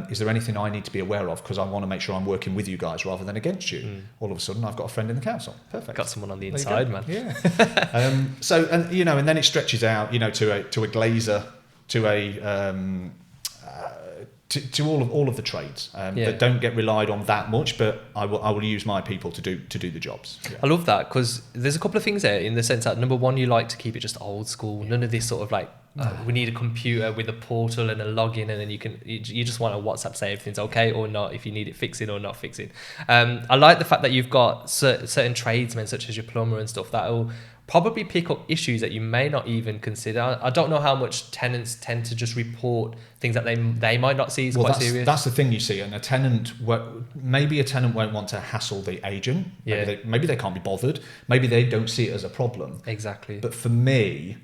Is there anything I need to be aware of? Because I want to make sure I'm working with you guys rather than against you. All of a sudden, I've got a friend in the council. Perfect. Got someone on the inside, man. Yeah. And then it stretches out, to a glazer, to a to all of the trades that don't get relied on that much, but I will use my people to do the jobs. Yeah. I love that, because there's a couple of things there, in the sense that, number one, you like to keep it just old school. None of this sort of like we need a computer with a portal and a login, and then you just want a WhatsApp say everything's okay or not, if you need it fixing or not fixing. I like the fact that you've got certain tradesmen, such as your plumber and stuff, that will probably pick up issues that you may not even consider. I don't know how much tenants tend to just report things that they might not see as quite serious. That's the thing, you see, and maybe a tenant won't want to hassle the agent. Maybe they can't be bothered. Maybe they don't see it as a problem. Exactly. But for me,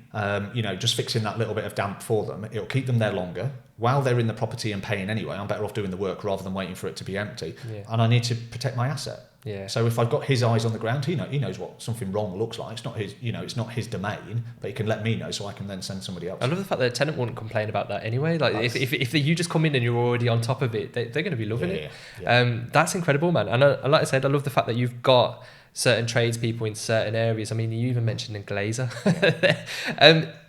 just fixing that little bit of damp for them, it'll keep them there longer. While they're in the property and paying anyway, I'm better off doing the work rather than waiting for it to be empty. Yeah. And I need to protect my asset. Yeah. So if I've got his eyes on the ground, he knows what something wrong looks like. It's not his, it's not his domain, but he can let me know so I can then send somebody else. I love the fact that a tenant wouldn't complain about that anyway. Like if you just come in and you're already on top of it, they're going to be loving it. Yeah. That's incredible, man. And like I said, I love the fact that you've got certain tradespeople in certain areas. I mean, you even mentioned a glazer.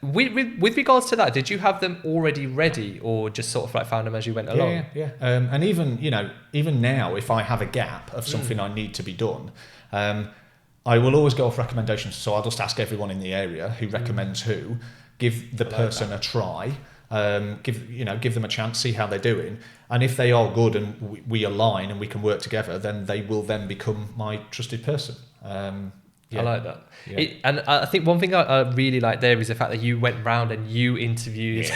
With regards to that, did you have them already ready, or just sort of like found them as you went along? Yeah. And even now, if I have a gap of something I need to be done, I will always go off recommendations. So I'll just ask everyone in the area who recommends who, give the person a try, give them a chance, see how they're doing. And if they are good and we align and we can work together, then they will then become my trusted person. I like that. Yeah. And I think one thing I really like there is the fact that you went round and you interviewed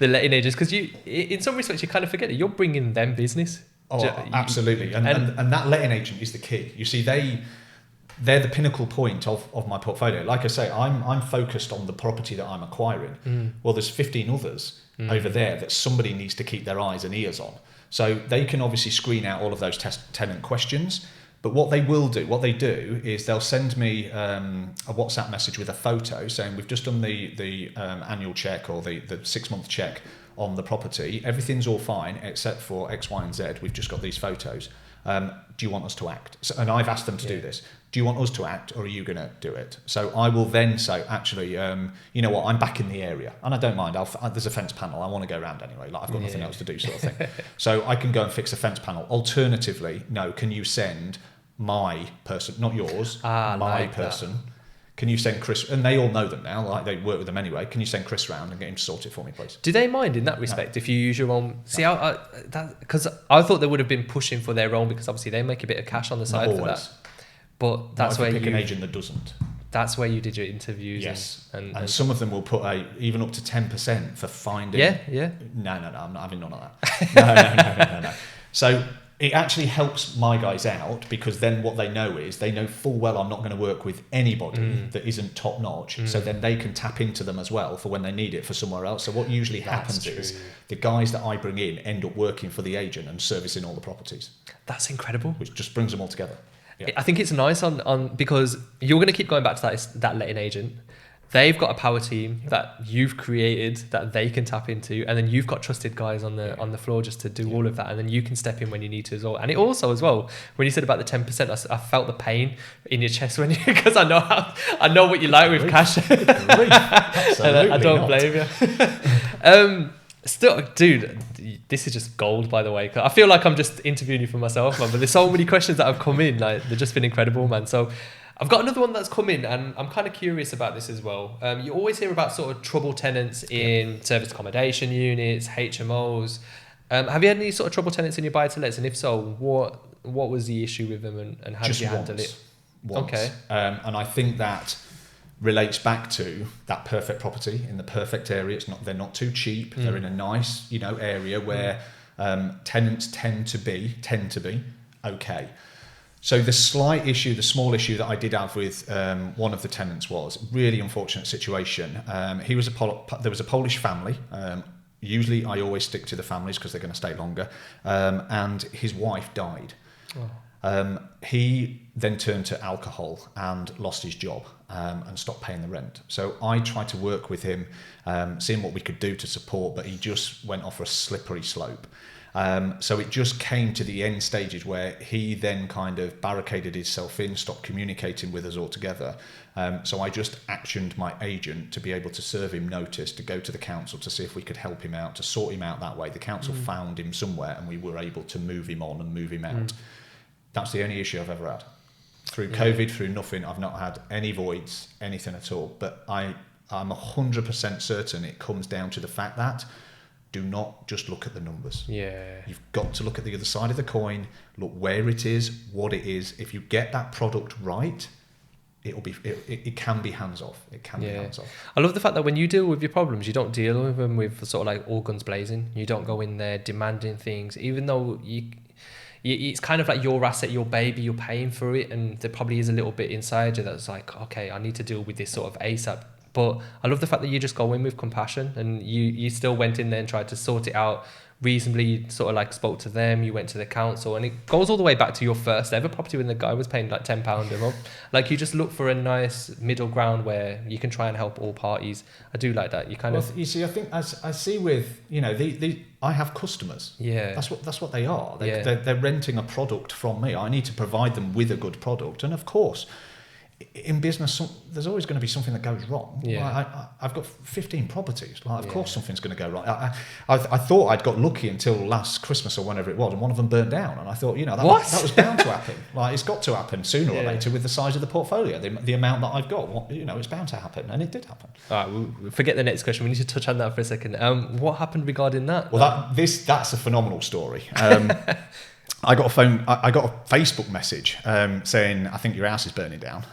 the letting agents, because you, in some respects, you kind of forget that you're bringing them business. Oh, absolutely. And that letting agent is the key. You see, they're the pinnacle point of my portfolio. Like I say, I'm focused on the property that I'm acquiring. Well, there's 15 others over there that somebody needs to keep their eyes and ears on. So they can obviously screen out all of those tenant questions. But what they do is they'll send me a WhatsApp message with a photo saying, we've just done the annual check or the 6-month check on the property. Everything's all fine except for X, Y, and Z. We've just got these photos. Do you want us to act? So, and I've asked them to do this. Do you want us to act, or are you going to do it? So I will then say, actually, you know what, I'm back in the area and I don't mind. There's a fence panel. I want to go around anyway. Like I've got nothing else to do, sort of thing. So I can go and fix a fence panel. Alternatively, no, can you send my person, not yours, my like person? That. Can you send Chris? And they all know them now, like they work with them anyway. Can you send Chris round and get him to sort it for me, please? Do they mind in that respect if you use your own? See, because I thought they would have been pushing for their own, because obviously they make a bit of cash on the side for that. But that's where you pick an agent that doesn't. That's where you did your interviews. Yes, and some of them will put even up to 10% for finding. Yeah. No, I'm not having none of that. No. So it actually helps my guys out, because then what they know is they know full well I'm not going to work with anybody that isn't top notch. So then they can tap into them as well for when they need it for somewhere else. So what usually happens is the guys that I bring in end up working for the agent and servicing all the properties. That's incredible. Which just brings them all together. Yeah. I think it's nice on because you're going to keep going back to that letting agent. They've got a power team that you've created that they can tap into, and then you've got trusted guys on the floor just to do all of that, and then you can step in when you need to as well. And it also as well, when you said about the 10%, I felt the pain in your chest when because I know what you like with cash. Absolutely I don't blame you. Still, dude, this is just gold, by the way. I feel like I'm just interviewing you for myself, man, but there's so many questions that have come in, like they've just been incredible, man. So I've got another one that's come in, and I'm kind of curious about this as well. You always hear about sort of trouble tenants in service accommodation units, HMOs. Have you had any sort of trouble tenants in your buy-to-lets? And if so, what was the issue with them, and how did you handle it? Once. Okay. And I think that relates back to that perfect property in the perfect area. They're not too cheap. They're in a nice, area where tenants tend to be okay. So the small issue that I did have with one of the tenants was a really unfortunate situation. There was a Polish family, usually I always stick to the families because they're going to stay longer. And his wife died. He then turned to alcohol and lost his job and stopped paying the rent. So I tried to work with him, seeing what we could do to support, but he just went off a slippery slope. So it just came to the end stages where he then kind of barricaded himself in, stopped communicating with us altogether. So I just actioned my agent to be able to serve him notice, to go to the council to see if we could help him out, to sort him out that way. The council found him somewhere and we were able to move him on and move him out. That's the only issue I've ever had. Through COVID, through nothing, I've not had any voids, anything at all. But I'm 100% certain it comes down to the fact that do not just look at the numbers. Yeah. You've got to look at the other side of the coin, look where it is, what it is. If you get that product right, it can be hands off. It can be hands off. I love the fact that when you deal with your problems, you don't deal with them with sort of like all guns blazing. You don't go in there demanding things, even though it's kind of like your asset, your baby, you're paying for it, and there probably is a little bit inside you that's like, okay, I need to deal with this sort of ASAP. But I love the fact that you just go in with compassion, and you still went in there and tried to sort it out reasonably. You sort of like spoke to them, you went to the council, and it goes all the way back to your first ever property when the guy was paying like £10 a month. Like, you just look for a nice middle ground where you can try and help all parties. I do like that. You kind of... You see, I think as I see with, I have customers. Yeah. That's what they are. They're renting a product from me. I need to provide them with a good product. And of course, in business, there's always going to be something that goes wrong. Yeah. I've got 15 properties. Of course something's going to go wrong. I thought I'd got lucky until last Christmas or whenever it was, and one of them burnt down. And I thought, that was bound to happen. It's got to happen sooner or later with the size of the portfolio, the amount that I've got. It's bound to happen, and it did happen. All right, we'll forget the next question. We need to touch on that for a second. What happened regarding that? Well, that's a phenomenal story. I got a Facebook message saying, I think your house is burning down.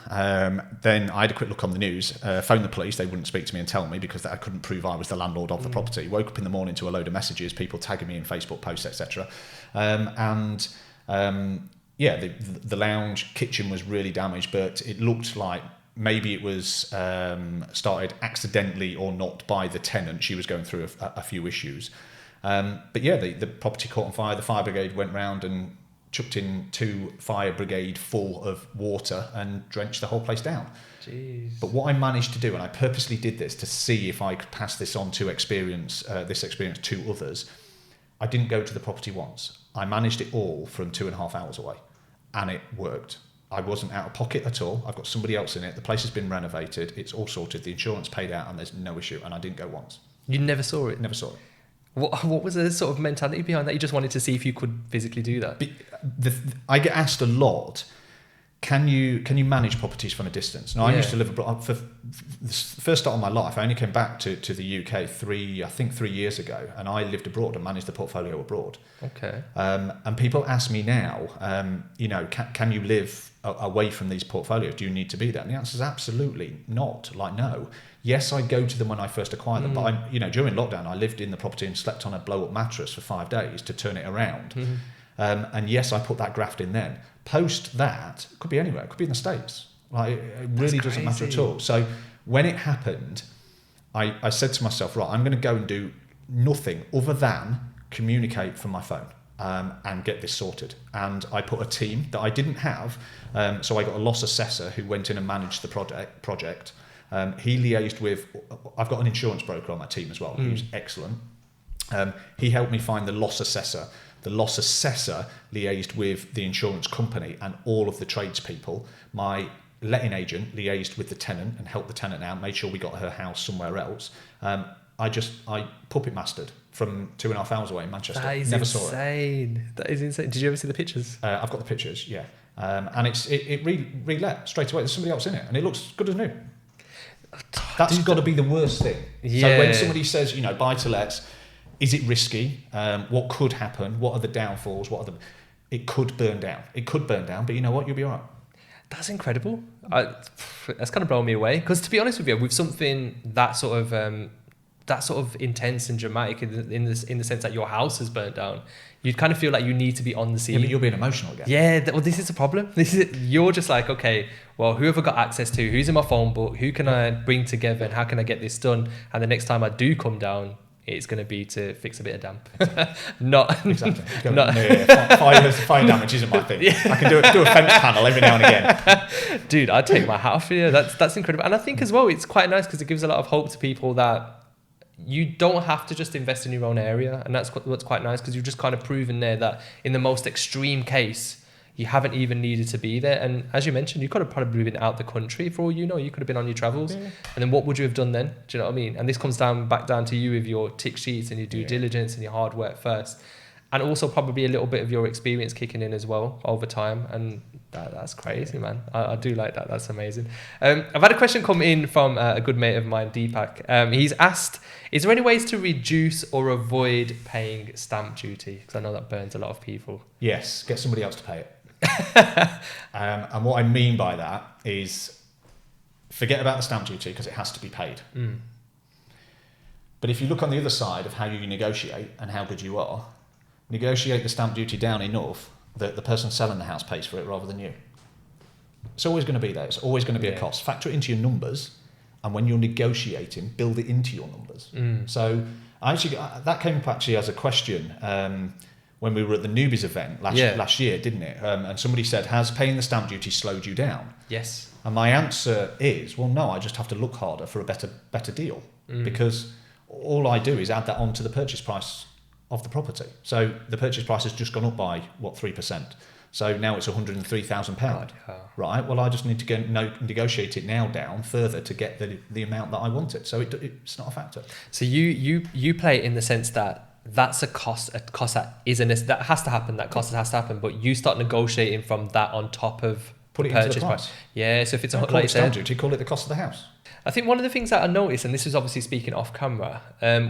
Then I had a quick look on the news, phoned the police. They wouldn't speak to me and tell me because I couldn't prove I was the landlord of the property. Woke up in the morning to a load of messages, people tagging me in Facebook posts, etc. The lounge kitchen was really damaged, but it looked like maybe it was started accidentally or not by the tenant. She was going through a few issues. The property caught on fire. The fire brigade went round and chucked in 2 fire brigade full of water and drenched the whole place down. Jeez. But what I managed to do, and I purposely did this to see if I could pass this on to experience to others, I didn't go to the property once. I managed it all from 2.5 hours away, and it worked. I wasn't out of pocket at all. I've got somebody else in it. The place has been renovated. It's all sorted. The insurance paid out, and there's no issue. And I didn't go once. You never saw it? Never saw it. What was the sort of mentality behind that? You just wanted to see if you could physically do that? I get asked a lot, can you manage properties from a distance? Now, I used to live abroad. For the first start of my life, I only came back to the UK 3 years ago, and I lived abroad and managed the portfolio abroad. Okay. And people ask me now, can you live away from these portfolios? Do you need to be there? And the answer is absolutely not. No. Yes, I go to them when I first acquire them, but during lockdown, I lived in the property and slept on a blow-up mattress for 5 days to turn it around. And yes, I put that graft in then. Post that, it could be anywhere. It could be in the States. It really doesn't matter at all. So when it happened, I said to myself, right, I'm going to go and do nothing other than communicate from my phone and get this sorted. And I put a team that I didn't have. So I got a loss assessor who went in and managed the project. He liaised with, I've got an insurance broker on my team as well, who's excellent. He helped me find the loss assessor. The loss assessor liaised with the insurance company and all of the tradespeople. My letting agent liaised with the tenant and helped the tenant out, made sure we got her house somewhere else. I puppet mastered from 2.5 hours away in Manchester. That is insane. That is insane. Did you ever see the pictures? I've got the pictures, yeah. And it relet straight away. There's somebody else in it, and it looks good as new. That's got to be the worst thing. Yeah. So when somebody says, buy to lets, is it risky? What could happen? What are the downfalls? It could burn down. It could burn down, but you know what? You'll be all right. That's incredible. That's kind of blown me away. Because to be honest with you, with something that sort of intense and dramatic in the sense that your house has burnt down, you'd kind of feel like you need to be on the scene. Yeah, but you're being emotional again. Yeah, this is a problem. You're just like, okay, well, whoever got access to, who's in my phone book, who can I bring together, and how can I get this done? And the next time I do come down, it's going to be to fix a bit of damp. Not Exactly. not Fire damage isn't my thing. I can do a fence panel every now and again. Dude, I'd take my house for you. That's incredible. And I think as well, it's quite nice because it gives a lot of hope to people that you don't have to just invest in your own area. And that's what's quite nice, because you've just kind of proven there that in the most extreme case, you haven't even needed to be there. And as you mentioned, you could have probably been out the country for all you know. You could have been on your travels. Yeah. And then what would you have done then? Do you know what I mean? And this comes back down to you with your tick sheets and your due diligence and your hard work first. And also probably a little bit of your experience kicking in as well over time. And that's crazy, man. I do like that. That's amazing. I've had a question come in from a good mate of mine, Deepak. He's asked, is there any ways to reduce or avoid paying stamp duty? Because I know that burns a lot of people. Yes, get somebody else to pay it. And what I mean by that is forget about the stamp duty, because it has to be paid. But if you look on the other side of how you negotiate and how good you are, negotiate the stamp duty down enough that the person selling the house pays for it rather than you. It's always going to be there. It's always going to be a cost. Factor it into your numbers, and when you're negotiating, build it into your numbers. So that came up actually as a question when we were at the Newbies event last year, didn't it? And somebody said, has paying the stamp duty slowed you down? Yes. And my answer is, well, no, I just have to look harder for a better deal, because all I do is add that on to the purchase price of the property. So the purchase price has just gone up by 3%. So now it's £103,000, right? Well, I just need to negotiate it now down further to get the amount that I wanted. So it's not a factor. So you play it in the sense that that's a cost that has to happen. That cost has to happen, but you start negotiating from that on top of put it into the price. Yeah. So if it's like stamp duty, call it the cost of the house. I think one of the things that I noticed, and this is obviously speaking off camera,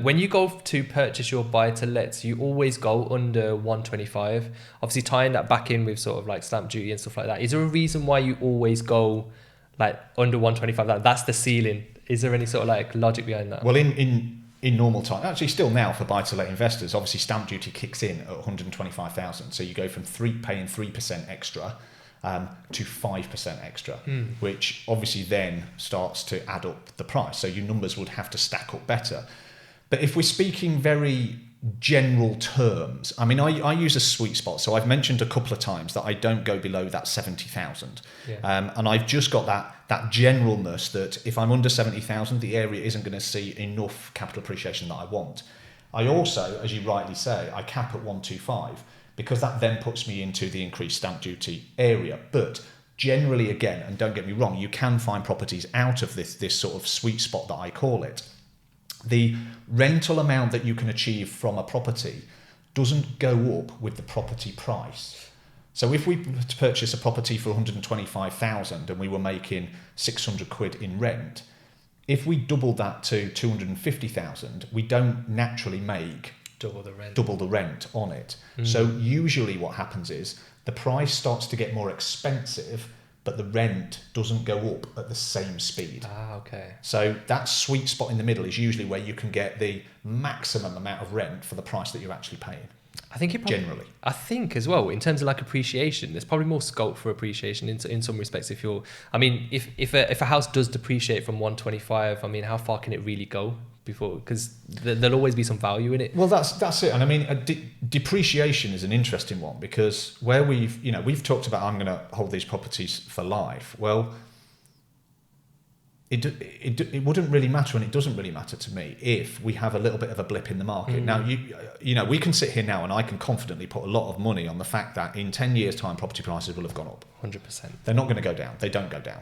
when you go to purchase your buy-to-lets, you always go under 125. Obviously tying that back in with sort of like stamp duty and stuff like that. Is there a reason why you always go like under 125? That's the ceiling. Is there any sort of like logic behind that? Well, in normal time, actually still now for buy-to-let investors, obviously stamp duty kicks in at 125,000. So you go from paying 3% extra to 5% extra, which obviously then starts to add up the price. So your numbers would have to stack up better. But if we're speaking very general terms, I mean, I use a sweet spot. So I've mentioned a couple of times that I don't go below that 70,000. And I've just got that generalness that if I'm under 70,000, the area isn't going to see enough capital appreciation that I want. I also, as you rightly say, I cap at 125, because that then puts me into the increased stamp duty area. But generally, again, and don't get me wrong, you can find properties out of this sort of sweet spot that I call it. The rental amount that you can achieve from a property doesn't go up with the property price. So if we purchase a property for 125,000 and we were making 600 quid in rent, if we double that to 250,000, we don't naturally make double the rent on it. So usually what happens is the price starts to get more expensive, but the rent doesn't go up at the same speed. Okay. So that sweet spot in the middle is usually where you can get the maximum amount of rent for the price that you're actually paying. I think generally. I think as well, in terms of like appreciation, there's probably more scope for appreciation in some respects. If a house does depreciate from 125, I mean, how far can it really go before? Because there'll always be some value in it. Well, that's it. And I mean, depreciation is an interesting one, because where we've talked about, I'm going to hold these properties for life. Well, it wouldn't really matter, and it doesn't really matter to me if we have a little bit of a blip in the market. Now, we can sit here now and I can confidently put a lot of money on the fact that in 10 years' time, property prices will have gone up. 100%. They're not going to go down. They don't go down.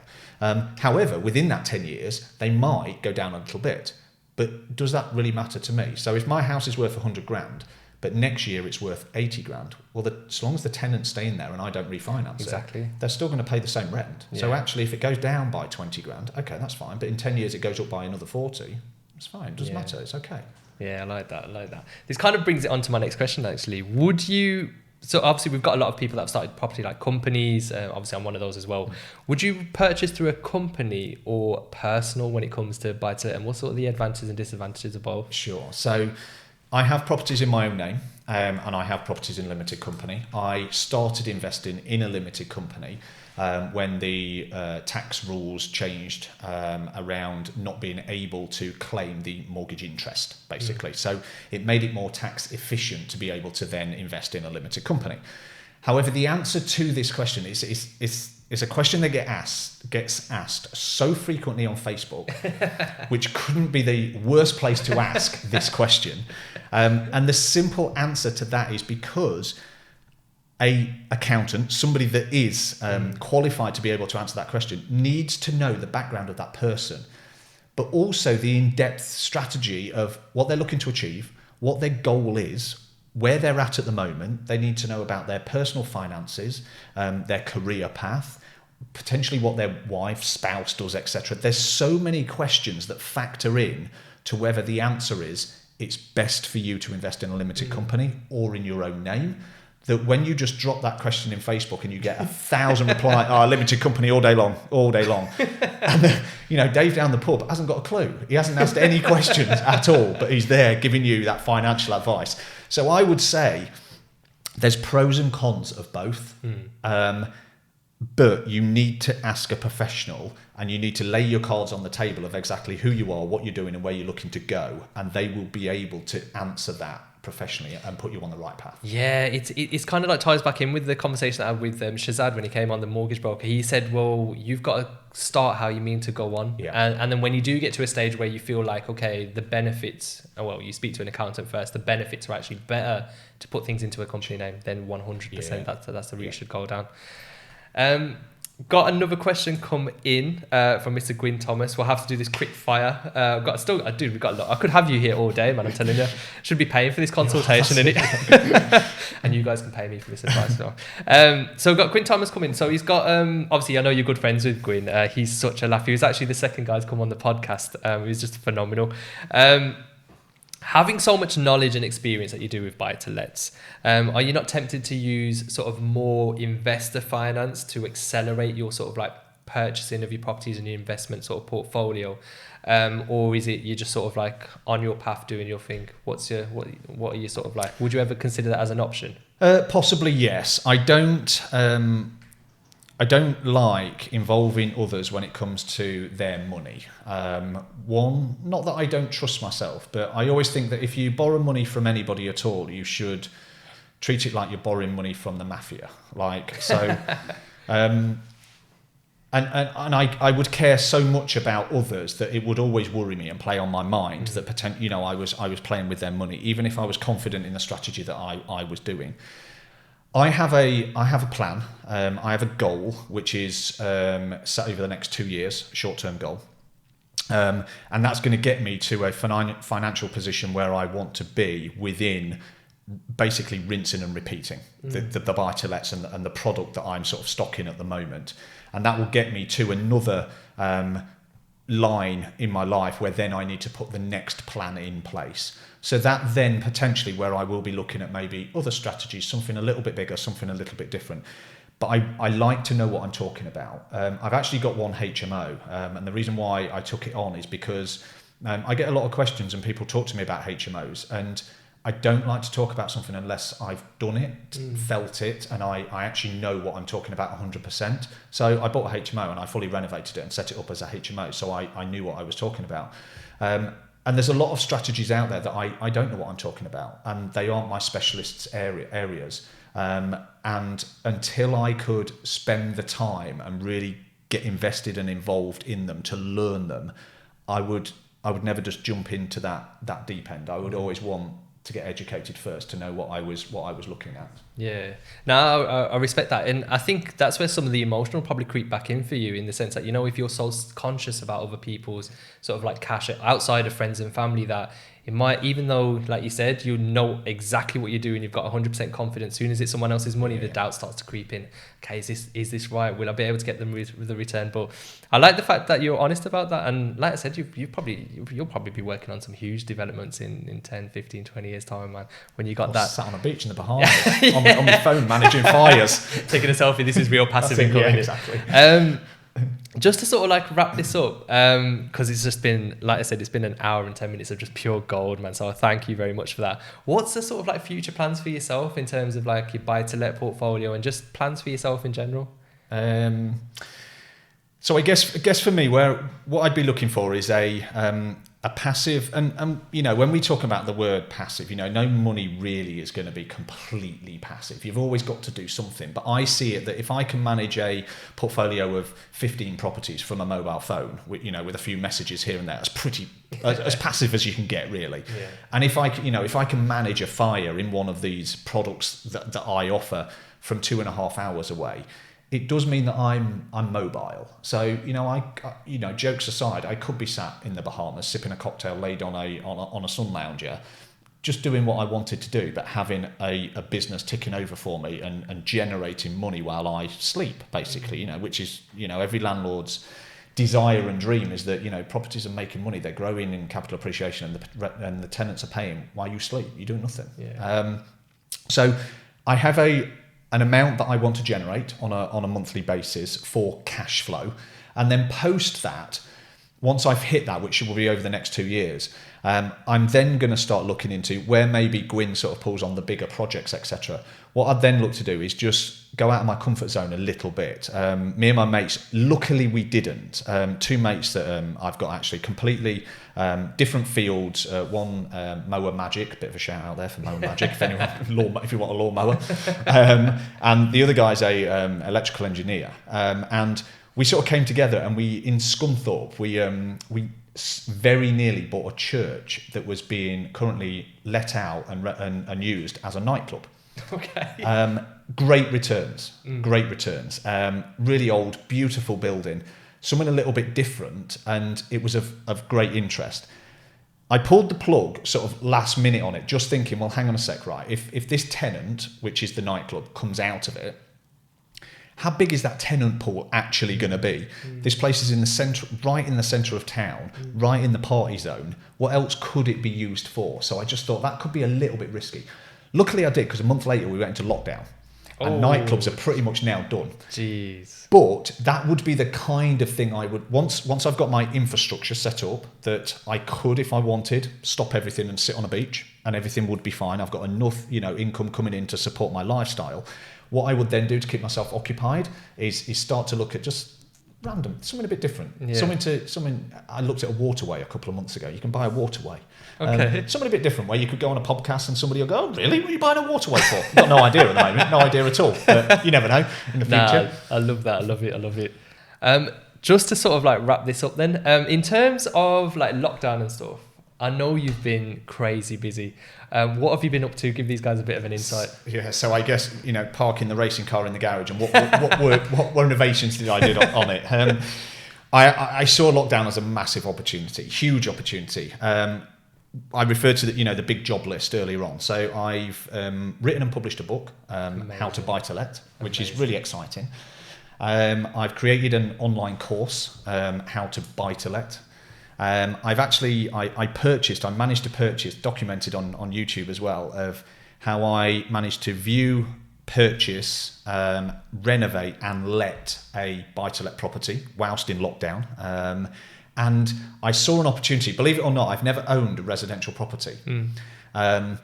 However, within that 10 years, they might go down a little bit. But does that really matter to me? So if my house is worth 100 grand, but next year it's worth 80 grand, well, as long as the tenants stay in there and I don't refinance it, they're still going to pay the same rent. Yeah. So actually, if it goes down by 20 grand, okay, that's fine. But in 10 years, it goes up by another 40, it's fine. It doesn't matter. It's okay. Yeah, I like that. This kind of brings it on to my next question, actually. So obviously we've got a lot of people that have started property like companies. Obviously I'm one of those as well. Would you purchase through a company or personal when it comes to buy-to-let, and what sort of the advantages and disadvantages of both? Sure. So I have properties in my own name, and I have properties in limited company. I started investing in a limited company when the tax rules changed around not being able to claim the mortgage interest, basically. So it made it more tax efficient to be able to then invest in a limited company. However, the answer to this question is a question that gets asked so frequently on Facebook, which couldn't be the worst place to ask this question. And the simple answer to that is because a accountant, somebody that is qualified to be able to answer that question, needs to know the background of that person, but also the in-depth strategy of what they're looking to achieve, what their goal is, where they're at the moment. They need to know about their personal finances, their career path, potentially what their wife, spouse does, etc. There's so many questions that factor in to whether the answer is it's best for you to invest in a limited company or in your own name. That when you just drop that question in Facebook and you get 1,000 replies, limited company all day long. And Dave down the pub hasn't got a clue. He hasn't asked any questions at all, but he's there giving you that financial advice. So I would say there's pros and cons of both. But you need to ask a professional, and you need to lay your cards on the table of exactly who you are, what you're doing, and where you're looking to go, and they will be able to answer that professionally and put you on the right path. Yeah, it's kind of like ties back in with the conversation I had with Shazad when he came on, the mortgage broker. He said, well, you've got to start how you mean to go on. Yeah. And then when you do get to a stage where you feel like, okay, the benefits, you speak to an accountant first, the benefits are actually better to put things into a company name, then 100%. That's the route you should go down. Got another question come in from Mr. Gwyn Thomas. We'll have to do this quick fire. We've got a lot. I could have you here all day, man. I'm telling you, should be paying for this consultation, innit? And you guys can pay me for this advice as well. So we've got Gwyn Thomas coming. So he's got obviously I know you're good friends with Gwyn. He's such a laugh. He was actually the second guy to come on the podcast. He was just phenomenal. Having so much knowledge and experience that you do with buy-to-lets, are you not tempted to use sort of more investor finance to accelerate your sort of like purchasing of your properties and your investment sort of portfolio? Or is it you're just sort of like on your path doing your thing? What are you sort of like? Would you ever consider that as an option? Possibly, yes. I don't like involving others when it comes to their money. One, not that I don't trust myself, but I always think that if you borrow money from anybody at all, you should treat it like you're borrowing money from the mafia. And I would care so much about others that it would always worry me and play on my mind that I was playing with their money, even if I was confident in the strategy that I was doing. I have a plan. I have a goal, which is set over the next 2 years, short-term goal. And that's going to get me to a financial position where I want to be within basically rinsing and repeating the buy-to-lets and the product that I'm sort of stocking at the moment. And that will get me to another line in my life where then I need to put the next plan in place. So that then potentially where I will be looking at maybe other strategies, something a little bit bigger, something a little bit different. But I like to know what I'm talking about. I've actually got one HMO, and the reason why I took it on is because I get a lot of questions and people talk to me about HMOs, and I don't like to talk about something unless I've done it, felt it, and I actually know what I'm talking about 100%. So I bought a HMO and I fully renovated it and set it up as a HMO, so I knew what I was talking about. And there's a lot of strategies out there that I don't know what I'm talking about, and they aren't my specialists areas. And until I could spend the time and really get invested and involved in them to learn them, I would never just jump into that deep end. I would always want to get educated first to know what I was looking at. Yeah. No, I respect that. And I think that's where some of the emotional probably creep back in for you, in the sense that, if you're so conscious about other people's sort of like cash outside of friends and family, that it might, even though, like you said, you know exactly what you're doing, you've got 100% confidence, soon as it's someone else's money, the doubt starts to creep in. Okay, is this right? Will I be able to get them with the return? But I like the fact that you're honest about that. And like I said, you'll probably be working on some huge developments in 10, 15, 20 years time, man. When you got that. Sat on a beach in the Bahamas on my phone managing fires. Taking a selfie, this is real passive income. Yeah, exactly. Just to sort of like wrap this up, because it's just been, like I said, it's been an hour and 10 minutes of just pure gold, man. So I thank you very much for that. What's the sort of like future plans for yourself in terms of like your buy to let portfolio and just plans for yourself in general? So I guess for me, what I'd be looking for is a passive, and you know, when we talk about the word passive, you know, no money really is going to be completely passive. You've always got to do something. But I see it that if I can manage a portfolio of 15 properties from a mobile phone, with, you know, with a few messages here and there, that's pretty as passive as you can get, really. Yeah. And if I can manage a fire in one of these products that I offer from 2.5 hours away, it does mean that I'm mobile. So, you know, jokes aside, I could be sat in the Bahamas sipping a cocktail laid on a sun lounger, just doing what I wanted to do, but having a business ticking over for me and generating money while I sleep, basically, you know, which is, you know, every landlord's desire and dream is that, you know, properties are making money, they're growing in capital appreciation, and the tenants are paying while you sleep. You're doing nothing. Yeah. So I have an amount that I want to generate on a monthly basis for cash flow. And then post that, once I've hit that, which will be over the next 2 years, I'm then going to start looking into where maybe Gwyn sort of pulls on the bigger projects, etc. What I'd then look to do is just go out of my comfort zone a little bit. Me and my mates, luckily we didn't. 2 mates that I've got actually completely different fields. One mower magic, bit of a shout out there for mower magic if you want a lawnmower. And the other guy's a electrical engineer. And we sort of came together, and in Scunthorpe, we very nearly bought a church that was being currently let out and used as a nightclub. Okay. Great returns. Really old, beautiful building. Something a little bit different, and it was of great interest. I pulled the plug sort of last minute on it, just thinking, well, hang on a sec, right? If this tenant, which is the nightclub, comes out of it, how big is that tenant pool actually going to be? This place is in the centre, right in the centre of town, right in the party zone. What else could it be used for? So I just thought that could be a little bit risky. Luckily I did, because a month later we went into lockdown. And nightclubs are pretty much now done. Jeez. But that would be the kind of thing I would, once I've got my infrastructure set up, that I could, if I wanted, stop everything and sit on a beach, and everything would be fine. I've got enough, you know, income coming in to support my lifestyle. What I would then do to keep myself occupied is start to look at just random, something a bit different. Yeah. Something. I looked at a waterway a couple of months ago. You can buy a waterway. Okay. Something a bit different, where you could go on a podcast and somebody will go, "Oh, really? What are you buying a waterway for?" Got no idea at the moment. No idea at all. But you never know in the future. I love that. I love it. Just to sort of like wrap this up then, in terms of like lockdown and stuff, I know you've been crazy busy. What have you been up to? Give these guys a bit of an insight. Yeah, so I guess, you know, parking the racing car in the garage, and what renovations did I do on it? I saw lockdown as a massive opportunity, huge opportunity. I referred to the big job list earlier on. So I've written and published a book, How to Buy to Let, which is really exciting. I've created an online course, How to Buy to Let. I managed to purchase, documented on YouTube as well, of how I managed to view, purchase, renovate and let a buy-to-let property whilst in lockdown. And I saw an opportunity. Believe it or not, I've never owned a residential property. And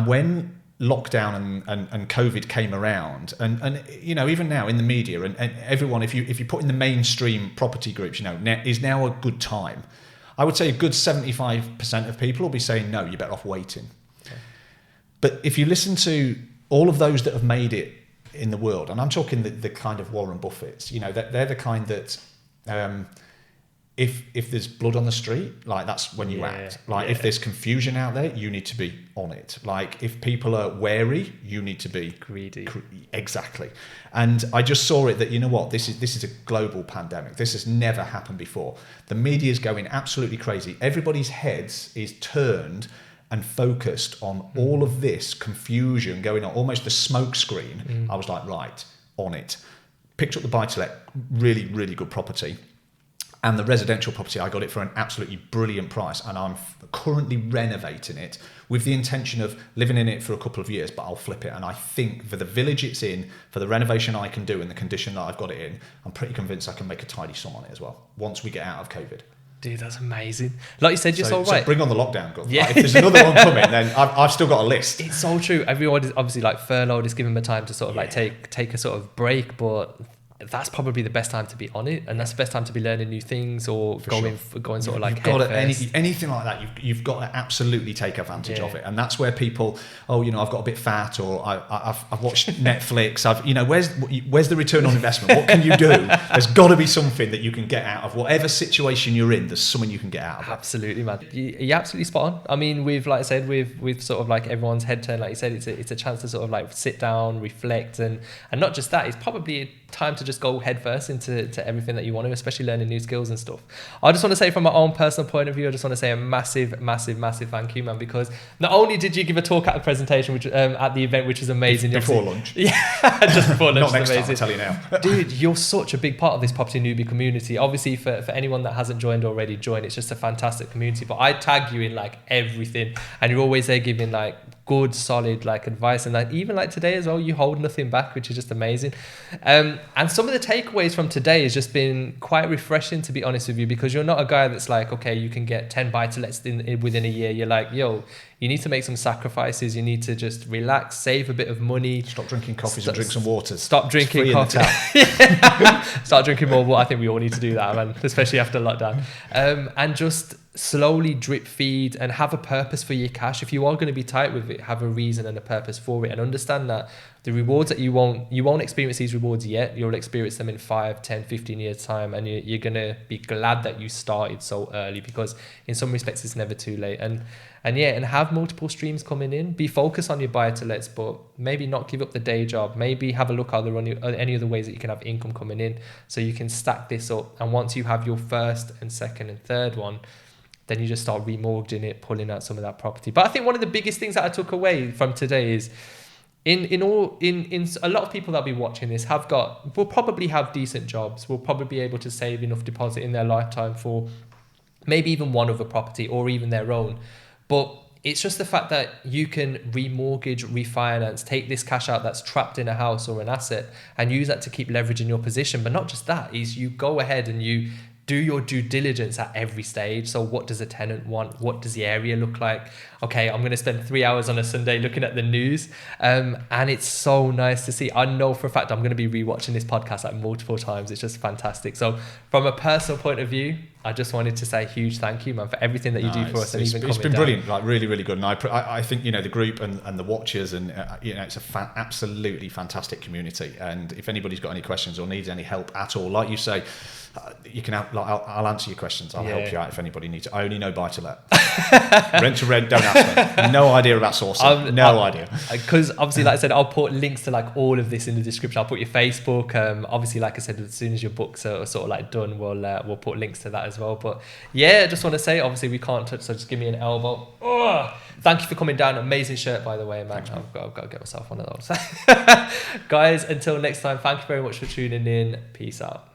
when lockdown and COVID came around, and you know, even now in the media and everyone, if you put in the mainstream property groups, you know, is now a good time. I would say a good 75% of people will be saying, no, you're better off waiting. Okay. But if you listen to all of those that have made it in the world, and I'm talking the kind of Warren Buffetts, you know, they're the kind that if there's blood on the street, like that's when you act. Like if there's confusion out there, you need to be on it. Like if people are wary, you need to be greedy. Exactly. And I just saw it that, you know what, this is a global pandemic. This has never happened before. The media is going absolutely crazy. Everybody's heads is turned and focused on all of this confusion going on, almost the smoke screen. I was like, right, on it. Picked up the buy-to-let, really, really good property. And the residential property, I got it for an absolutely brilliant price, and I'm currently renovating it with the intention of living in it for a couple of years, but I'll flip it. And I think for the village it's in, for the renovation I can do and the condition that I've got it in, I'm pretty convinced I can make a tidy sum on it as well once we get out of COVID. Dude, that's amazing. Like you said, you're so right. So bring on the lockdown, God. Yeah. Like, if there's another one coming, then I've still got a list. It's so true. Everyone is obviously like furloughed, is giving them time to sort of like take a sort of break, but that's probably the best time to be on it, and that's the best time to be learning new things or going sort of like anything like that. You've got to absolutely take advantage of it, and that's where people, I've got a bit fat, or I've watched Netflix. Where's the return on investment? What can you do? There's got to be something that you can get out of whatever situation you're in. There's something you can get out of. Absolutely, man. You're absolutely spot on. I mean, we've like I said, we've sort of like everyone's head turned. Like you said, it's a chance to sort of like sit down, reflect, and not just that. It's probably a time to just go headfirst into everything that you want to, especially learning new skills and stuff. I just want to say, from my own personal point of view, I just want to say a massive thank you, man, because not only did you give a talk at the presentation, which at the event, which was amazing. Before lunch. Yeah, just before lunch. Not next amazing. time, I tell you now. Dude, you're such a big part of this Property Newbie community. Obviously, for anyone that hasn't joined already, join. It's just a fantastic community. But I tag you in like everything, and you're always there giving like good, solid like advice, and like even like today as well, you hold nothing back, which is just amazing. And some of the takeaways from today has just been quite refreshing, to be honest with you, because you're not a guy that's like, okay, you can get 10 buy-to-lets within a year. You're like, yo, you need to make some sacrifices. You need to just relax, save a bit of money. Stop drinking coffees and drink some waters. Stop drinking coffee. Start drinking more water. I think we all need to do that, man, especially after lockdown. And just slowly drip feed and have a purpose for your cash. If you are going to be tight with it, have a reason and a purpose for it, and understand that the rewards that you won't experience these rewards yet. You'll experience them in 5, 10, 15 years time, and you're going to be glad that you started so early, because in some respects it's never too late. And have multiple streams coming in. Be focused on your buy-to-lets, but maybe not give up the day job. Maybe have a look at any other ways that you can have income coming in, so you can stack this up. And once you have your first and second and third one, then you just start remortgaging it, pulling out some of that property. But I think one of the biggest things that I took away from today is in a lot of people that'll be watching this will probably have decent jobs, will probably be able to save enough deposit in their lifetime for maybe even one other property or even their own. But it's just the fact that you can remortgage, refinance, take this cash out that's trapped in a house or an asset, and use that to keep leveraging your position. But not just that, is you go ahead and you do your due diligence at every stage. So what does a tenant want? What does the area look like? Okay, I'm going to spend 3 hours on a Sunday looking at the news. And it's so nice to see. I know for a fact I'm going to be rewatching this podcast like multiple times. It's just fantastic. So from a personal point of view, I just wanted to say a huge thank you, man, for everything that you do for us. And even it's been brilliant, like really, really good. And I think, the group and the watchers, and it's a absolutely fantastic community. And if anybody's got any questions or needs any help at all, like you say, you can have, I'll answer your questions. I'll help you out if anybody needs it. I only know buy to let. Rent to rent, don't ask me. No idea about sourcing. No idea. Because obviously, like I said, I'll put links to like all of this in the description. I'll put your Facebook. Obviously, like I said, as soon as your books are sort of like done, we'll put links to that as well. But yeah, I just want to say, obviously we can't touch, so just give me an elbow. Thank you for coming down. Amazing shirt, by the way, man. Thanks, I've got to get myself one of those. Guys, until next time, thank you very much for tuning in. Peace out.